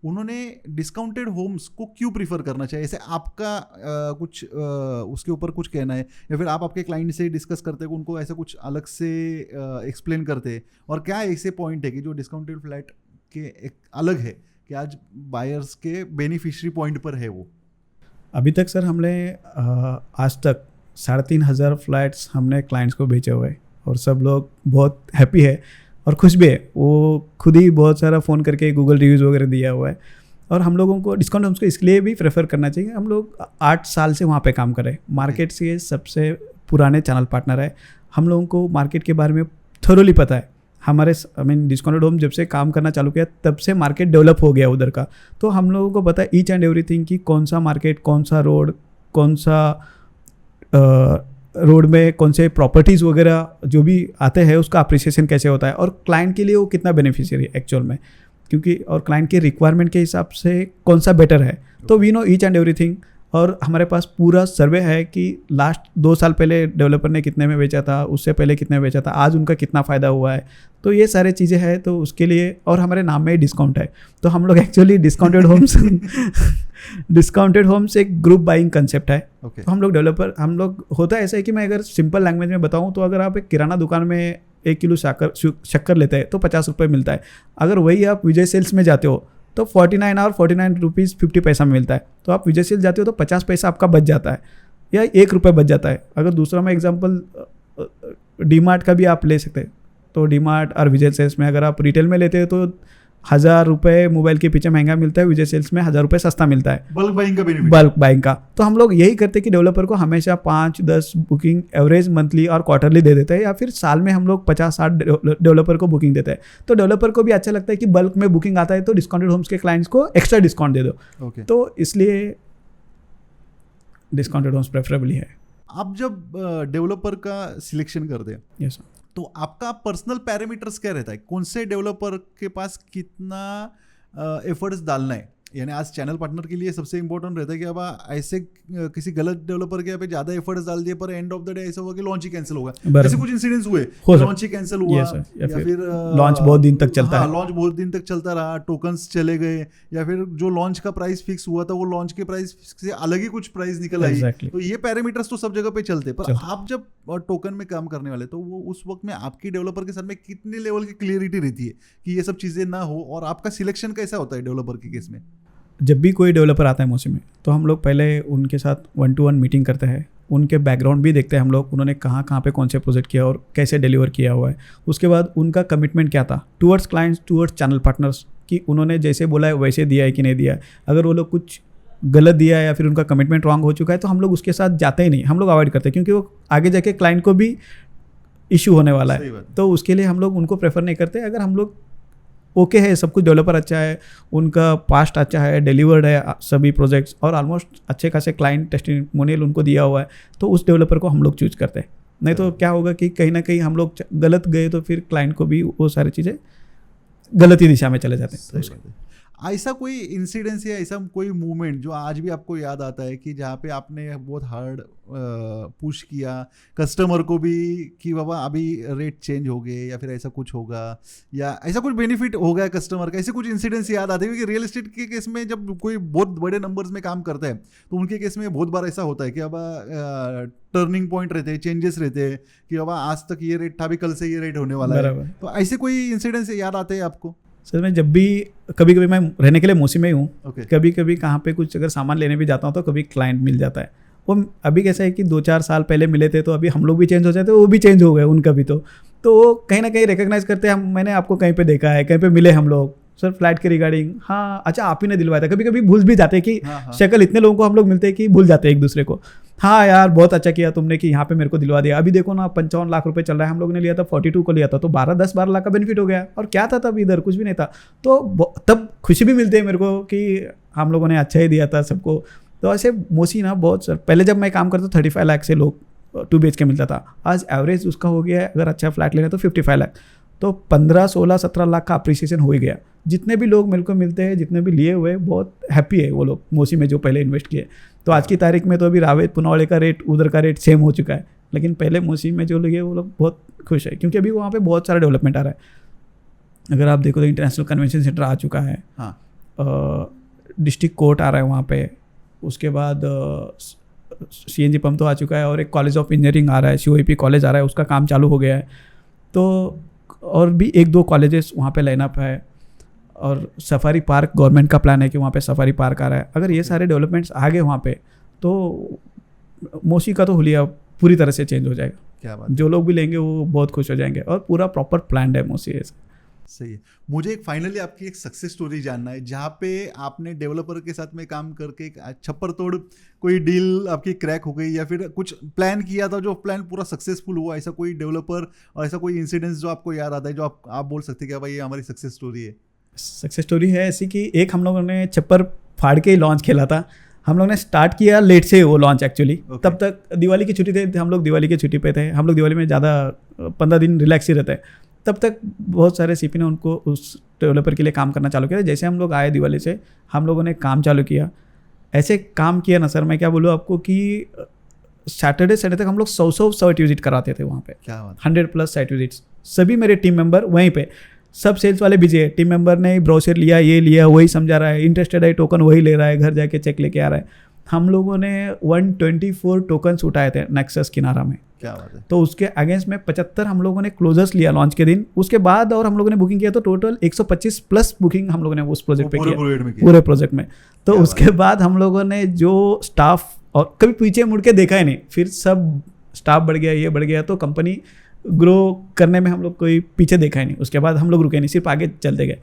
उन्होंने डिस्काउंटेड होम्स को क्यों प्रीफर करना चाहिए? ऐसे आपका कुछ उसके ऊपर कुछ कहना है, या फिर आप आपके क्लाइंट से डिस्कस करते हैं, उनको ऐसा कुछ अलग से एक्सप्लेन करते हैं, और क्या ऐसे पॉइंट है कि जो डिस्काउंटेड फ्लैट के एक अलग है कि आज बायर्स के बेनिफिशियरी पॉइंट पर है? वो अभी तक सर हमने आज तक 3,500 फ्लैट्स हमने क्लाइंट्स को बेचे हुए हैं और सब लोग बहुत हैप्पी है और खुश भी है। वो खुद ही बहुत सारा फ़ोन करके गूगल रिव्यूज़ वगैरह दिया हुआ है। और हम लोगों को डिस्काउंट हमको इसलिए भी प्रेफर करना चाहिए, हम लोग 8 साल से वहाँ पे काम कर रहे हैं। मार्केट से सबसे पुराने चैनल पार्टनर है, हम लोगों को मार्केट के बारे में थोरोली पता है। हमारे डिस्काउंटेड होम जब से काम करना चालू किया तब से मार्केट डेवलप हो गया उधर का, तो हम लोगों को पता है ईच एंड एवरीथिंग कि कौन सा मार्केट, कौन सा रोड, कौन सा रोड में कौन से प्रॉपर्टीज़ वगैरह जो भी आते हैं उसका अप्रिसिएशन कैसे होता है और क्लाइंट के लिए वो कितना बेनिफिशियरी है एक्चुअल में, क्योंकि और क्लाइंट के रिक्वायरमेंट के हिसाब से कौन सा बेटर है। तो we know each and everything, और हमारे पास पूरा सर्वे है कि लास्ट 2 साल पहले डेवलपर ने कितने में बेचा था, उससे पहले कितने में बेचा था, आज उनका कितना फ़ायदा हुआ है। तो ये सारे चीज़ें हैं, तो उसके लिए, और हमारे नाम में डिस्काउंट है, तो हम लोग एक्चुअली डिस्काउंटेड होम्स एक ग्रुप बाइंग कंसेप्ट है। तो हम लोग होता है ऐसा है कि मैं अगर सिंपल लैंग्वेज में बताऊँ तो अगर आप एक किराना दुकान में 1 किलो शक्कर लेते हैं तो 50 रुपये मिलता है। अगर वही आप विजय सेल्स में जाते हो तो 49 और 49 रुपीज़ 50 पैसा में मिलता है। तो आप विजय सेल्स जाते हो तो 50 पैसा आपका बच जाता है या 1 रुपये बच जाता है। अगर दूसरा मैं एग्जांपल डीमार्ट का भी आप ले सकते हैं, तो डीमार्ट और विजय सेल्स में अगर आप रिटेल में लेते हैं तो 1000 रुपये मोबाइल के पीछे महंगा मिलता है, विजय सेल्स में 1000 रुपये सस्ता मिलता है, बल्क बाइंग का बेनिफिट, बल्क बाइंग का। तो हम लोग यही करते हैं कि डेवलपर को हमेशा 5-10 बुकिंग एवरेज मंथली और क्वार्टरली दे देते हैं, या फिर साल में हम लोग 50-60 डेवलपर को बुकिंग देते हैं। तो डेवलपर को भी अच्छा लगता है कि बल्क में बुकिंग आता है तो डिस्काउंटेड होम्स के क्लाइंट्स को एक्स्ट्रा डिस्काउंट दे दो। तो इसलिए डिस्काउंटेड होम्स प्रेफरेबली है। आप जब डेवलपर का सिलेक्शन करते हैं, यस, तो आपका पर्सनल पैरामीटर्स क्या रहता है? कौन से डेवलपर के पास कितना एफर्ट्स डालना है? यानी आज चैनल पार्टनर के लिए सबसे इंपॉर्टेंट रहता है कि अब ऐसे किसी गलत डेवलपर के यहाँ पे ज्यादा एफर्ट्स डाल दिए पर एंड ऑफ द डे ऐसा हुआ कि लॉन्च ही कैंसिल होगा। जैसे कुछ इंसिडेंट्स हुए, लॉन्च ही कैंसिल हुआ, या फिर लॉन्च बहुत दिन तक चलता है, लॉन्च बहुत दिन तक चलता रहा, टोकन्स चले गए, या फिर जो लॉन्च का प्राइस फिक्स हुआ था वो लॉन्च के प्राइस से अलग ही कुछ प्राइस निकल आई। तो ये पैरामीटर्स तो सब जगह पे चलते हैं, पर आप जब टोकन में काम करने वाले तो वो उस वक्त में आपकी डेवलपर के साथ में कितने लेवल की क्लियरिटी रहती है कि ये सब चीजें ना हो, और आपका सिलेक्शन कैसा होता है डेवलपर के केस में? जब भी कोई डेवलपर आता है मौसी में तो हम लोग पहले उनके साथ 1-to-1 मीटिंग करते हैं, उनके बैकग्राउंड भी देखते हैं हम लोग, उन्होंने कहाँ पे कौन से प्रोजेक्ट किया और कैसे डिलीवर किया हुआ है। उसके बाद उनका कमिटमेंट क्या था towards clients, towards channel partners, कि उन्होंने जैसे बोला है वैसे दिया है कि नहीं दिया है। अगर वो लोग कुछ गलत दिया है या फिर उनका कमिटमेंट रॉन्ग हो चुका है तो हम लोग उसके साथ जाते ही नहीं, हम लोग अवॉइड करते हैं, क्योंकि वो आगे जाके क्लाइंट को भी इशू होने वाला है। तो उसके लिए हम लोग उनको प्रेफर नहीं करते। अगर हम लोग ओके है, सब कुछ डेवलपर अच्छा है, उनका पास्ट अच्छा है, डिलीवर्ड है सभी प्रोजेक्ट्स, और ऑलमोस्ट अच्छे खासे क्लाइंट टेस्टिमोनियल उनको दिया हुआ है, तो उस डेवलपर को हम लोग चूज करते हैं। नहीं तो क्या होगा कि कहीं ना कहीं हम लोग गलत गए तो फिर क्लाइंट को भी वो सारी चीज़ें गलत ही दिशा में चले जाते हैं। ऐसा कोई इंसिडेंस या ऐसा कोई मूवमेंट जो आज भी आपको याद आता है कि जहाँ पे आपने बहुत हार्ड पुश किया कस्टमर को भी कि बाबा अभी रेट चेंज हो गए, या फिर ऐसा कुछ होगा, या ऐसा कुछ बेनिफिट हो गया कस्टमर का? ऐसे कुछ इंसिडेंस याद आते हैं? क्योंकि रियल एस्टेट के केस में जब कोई बहुत बड़े नंबर्स में काम करता है तो उनके केस में बहुत बार ऐसा होता है कि अब टर्निंग पॉइंट रहते हैं, चेंजेस रहते हैं कि बाबा आज तक ये रेट था, अभी कल से ये रेट होने वाला है। तो ऐसे कोई इंसिडेंस याद आते हैं आपको? सर मैं जब भी कभी मैं रहने के लिए मौसी में ही हूँ, कभी कहाँ पे कुछ अगर सामान लेने भी जाता हूँ तो कभी क्लाइंट मिल जाता है। वो अभी कैसा है कि 2-4 साल पहले मिले थे तो अभी हम लोग भी चेंज हो जाते हैं, वो भी चेंज हो गए उनका भी, तो वो कहीं ना कहीं रिकॉग्नाइज करते हैं, मैंने आपको कहीं पे देखा है, कहीं पे मिले हम लोग सर फ्लैट के रिगार्डिंग, हाँ अच्छा आप ही ने दिलवाया था। कभी कभी भूल भी जाते हैं कि शक्ल, इतने लोगों को हम लोग मिलते हैं कि भूल जाते हैं एक दूसरे को। हाँ यार बहुत अच्छा किया तुमने कि यहाँ पे मेरे को दिलवा दिया। अभी देखो ना 55 लाख रुपए चल रहा है, हम लोग ने लिया था 42 को लिया था, तो 10-12 लाख का बेनिफिट हो गया। और क्या था तब, इधर कुछ भी नहीं था, तो तब खुशी भी मिलती है मेरे को कि हम लोगों ने अच्छा ही दिया था सबको। तो ऐसे मोसी ना बहुत सर, पहले जब मैं काम करता 35 लाख से लोग 2 BHK मिलता था, आज एवरेज उसका हो गया है अगर अच्छा फ्लैट लेना तो 55 लाख, तो 15, 16, 17 लाख का अप्रिसिएशन हो ही गया। जितने भी लोग मेरे को मिलते हैं, जितने भी लिए हुए, बहुत हैप्पी है वो लोग मोसी में जो पहले इन्वेस्ट किए। तो आज की तारीख में तो अभी रावेत पुनावाड़े का रेट, उधर का रेट सेम हो चुका है, लेकिन पहले मोसी में जो लिए वो लोग बहुत खुश है, क्योंकि अभी वहाँ पे बहुत सारा डेवलपमेंट आ रहा है। अगर आप देखो तो इंटरनेशनल कन्वेंशन सेंटर आ चुका है, डिस्ट्रिक्ट कोर्ट आ रहा है वहाँ पे, उसके बाद CNG पंप तो आ चुका है, और एक कॉलेज ऑफ इंजीनियरिंग आ रहा है, COEP कॉलेज आ रहा है, उसका काम चालू हो गया है। तो और भी 1-2 कॉलेजेस वहाँ पे लाइनअप है, और सफारी पार्क गवर्नमेंट का प्लान है कि वहाँ पे सफारी पार्क आ रहा है। अगर ये सारे डेवलपमेंट्स आ गए वहाँ पे तो मोसी का तो हुलिया पूरी तरह से चेंज हो जाएगा। क्या बात, जो लोग भी लेंगे वो बहुत खुश हो जाएंगे, और पूरा प्रॉपर प्लान है मोसी ऐसे। सही है। मुझे एक फाइनली आपकी एक सक्सेस स्टोरी जानना है जहाँ पे आपने डेवलपर के साथ में काम करके एक छप्पर तोड़ कोई डील आपकी क्रैक हो गई, या फिर कुछ प्लान किया था जो प्लान पूरा सक्सेसफुल हुआ, ऐसा कोई डेवलपर और ऐसा कोई इंसिडेंस जो आपको याद आता है जो आप बोल सकते हैं कि भाई ये हमारी सक्सेस स्टोरी है? सक्सेस स्टोरी है ऐसी कि एक हम लोगों ने छप्पर फाड़ के लॉन्च खेला था। हम लोग ने स्टार्ट किया लेट से वो लॉन्च एक्चुअली। तब तक दिवाली की छुट्टी थे, हम लोग दिवाली की छुट्टी पे थे। हम लोग दिवाली में ज़्यादा 15 दिन रिलैक्स ही रहते हैं। तब तक बहुत सारे सीपी ने उनको उस डेवलपर के लिए काम करना चालू किया। जैसे हम लोग आए दिवाली से, हम लोगों ने काम चालू किया। ऐसे काम किया ना सर, मैं क्या बोलूँ आपको कि सैटरडे संडे तक हम लोग 100 साइट विजिट कराते थे वहाँ पे। क्या बात, 100+ साइट विजिट्स। सभी मेरे टीम मेंबर वहीं पे, सब सेल्स वाले बिजी है। टीम मेंबर ने ब्रोशर लिया, ये लिया, वही समझा रहा है, इंटरेस्टेड है टोकन वही ले रहा है, घर जाके चेक लेके आ रहा है। हम लोगों ने 124 टोकन्स उठाए थे नेक्सस किनारा में। क्या बात है। तो उसके अगेंस्ट में 75 हम लोगों ने क्लोजर्स लिया लॉन्च के दिन। उसके बाद और हम लोगों ने बुकिंग किया तो टोटल 125+ बुकिंग हम लोगों ने उस प्रोजेक्ट पे किया, पूरे प्रोजेक्ट में। तो उसके बाद हम लोगों ने जो स्टाफ, और कभी पीछे मुड़ के देखा ही नहीं, फिर सब स्टाफ बढ़ गया, ये बढ़ गया, तो कंपनी ग्रो करने में हम लोग कोई पीछे देखा ही नहीं। उसके बाद हम लोग रुके नहीं, सिर्फ आगे चलते गए।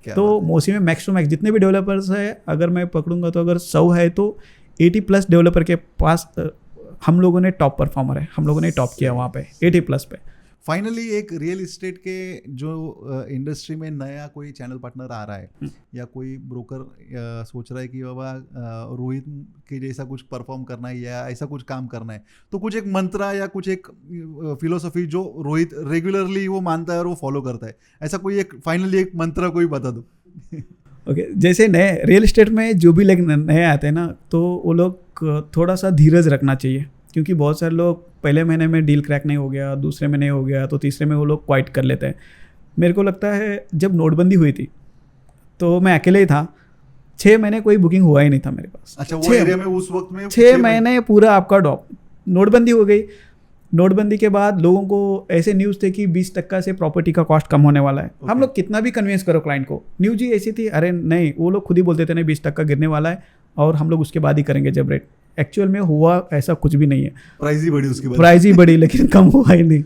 तो मोसी में मैक्स टू मैक्स जितने भी डेवलपर्स है, अगर मैं पकड़ूंगा तो अगर 100 है तो 80+ डेवलपर के पास हम लोगों ने टॉप परफॉर्मर है, हम लोगों ने टॉप किया वहाँ पे 80+ पे। फाइनली एक रियल इस्टेट के जो इंडस्ट्री में नया कोई चैनल पार्टनर आ रहा है या कोई ब्रोकर सोच रहा है कि बाबा रोहित के जैसा कुछ परफॉर्म करना है या ऐसा कुछ काम करना है, तो कुछ एक मंत्रा या कुछ एक फिलोसफी जो रोहित रेगुलरली वो मानता है और वो फॉलो करता है, ऐसा कोई एक फाइनली एक मंत्रा कोई बता दो। ओके, जैसे नए रियल इस्टेट में जो भी लोग नए आते हैं ना, तो वो लोग थोड़ा सा धीरज रखना चाहिए, क्योंकि बहुत सारे लोग पहले महीने में डील क्रैक नहीं हो गया, दूसरे में नहीं हो गया, तो तीसरे में वो लोग क्वाइट कर लेते हैं। मेरे को लगता है जब नोटबंदी हुई थी तो मैं अकेले ही था, 6 महीने कोई बुकिंग हुआ ही नहीं था मेरे पास। अच्छा, वो एरिया में उस वक्त में 6 महीने पूरा आपका ड्रॉप। नोटबंदी हो गई, नोटबंदी के बाद लोगों को ऐसे न्यूज़ थे कि 20% से प्रॉपर्टी का कॉस्ट कम होने वाला है। हम लोग कितना भी कन्विंस करो क्लाइंट को, न्यूज़ ही ऐसी थी, अरे नहीं, वो लोग खुद ही बोलते थे नहीं 20% गिरने वाला है और हम लोग उसके बाद ही करेंगे जब रेट। एक्चुअल में हुआ ऐसा कुछ भी नहीं है, प्राइस ही बढ़ी, उसके बाद प्राइस ही बढ़ी, लेकिन कम हुआ ही नहीं।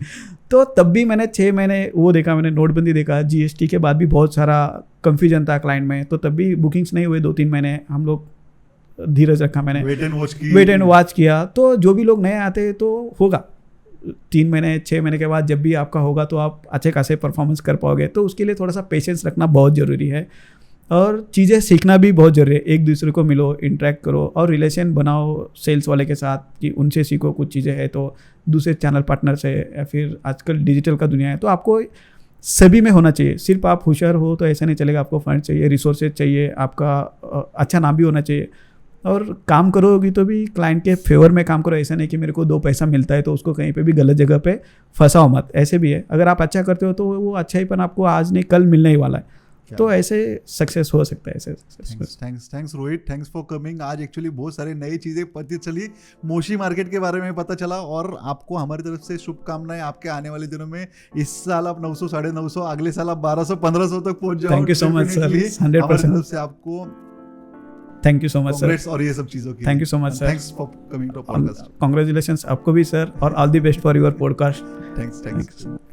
तो तब भी मैंने 6 महीने वो देखा, मैंने नोटबंदी देखा, जीएसटी के बाद भी बहुत सारा कन्फ्यूजन था क्लाइंट में, तो तब भी बुकिंग्स नहीं हुए 2-3 महीने। हम लोग धीरज रखा, मैंने वेट एंड वॉच किया। तो जो भी लोग नए आते तो होगा 3 महीने 6 महीने के बाद जब भी आपका होगा तो आप अच्छे खासे परफॉर्मेंस कर पाओगे। तो उसके लिए थोड़ा सा पेशेंस रखना बहुत ज़रूरी है और चीज़ें सीखना भी बहुत ज़रूरी है। एक दूसरे को मिलो, इंटरेक्ट करो और रिलेशन बनाओ सेल्स वाले के साथ, कि उनसे सीखो कुछ चीज़ें है तो दूसरे चैनल पार्टनर से, या फिर आजकल डिजिटल का दुनिया है तो आपको सभी में होना चाहिए। सिर्फ आप होशियार हो तो ऐसा नहीं चलेगा, आपको फंड चाहिए, रिसोर्सेज चाहिए, आपका अच्छा नाम भी होना चाहिए। और काम करोगी तो भी क्लाइंट के फेवर में काम करो, ऐसा नहीं कि मेरे को 2 पैसा मिलता है तो उसको कहीं पे भी गलत जगह पे फंसाओ मत। ऐसे भी है, अगर आप अच्छा करते हो तो वो अच्छा ही पन आपको आज नहीं कल मिलने ही वाला है। तो ऐसे सक्सेस हो सकता है। ऐसे thanks Rohit, thanks for coming. आज एक्चुअली बहुत सारे नई चीज़ें पता चली, मोशी मार्केट के बारे में पता चला, और आपको हमारी तरफ से शुभकामनाएं आपके आने वाले दिनों में। इस साल आप 900 950, अगले साल आप 1200 तक पहुंच जाओ। Thank you so much sir, 100% से आपको thank you so much sir, और ये सब चीज़ों की thank you so much sir, thanks for coming to podcast. Congratulations आपको भी सर, और all the best for your podcast. Thanks.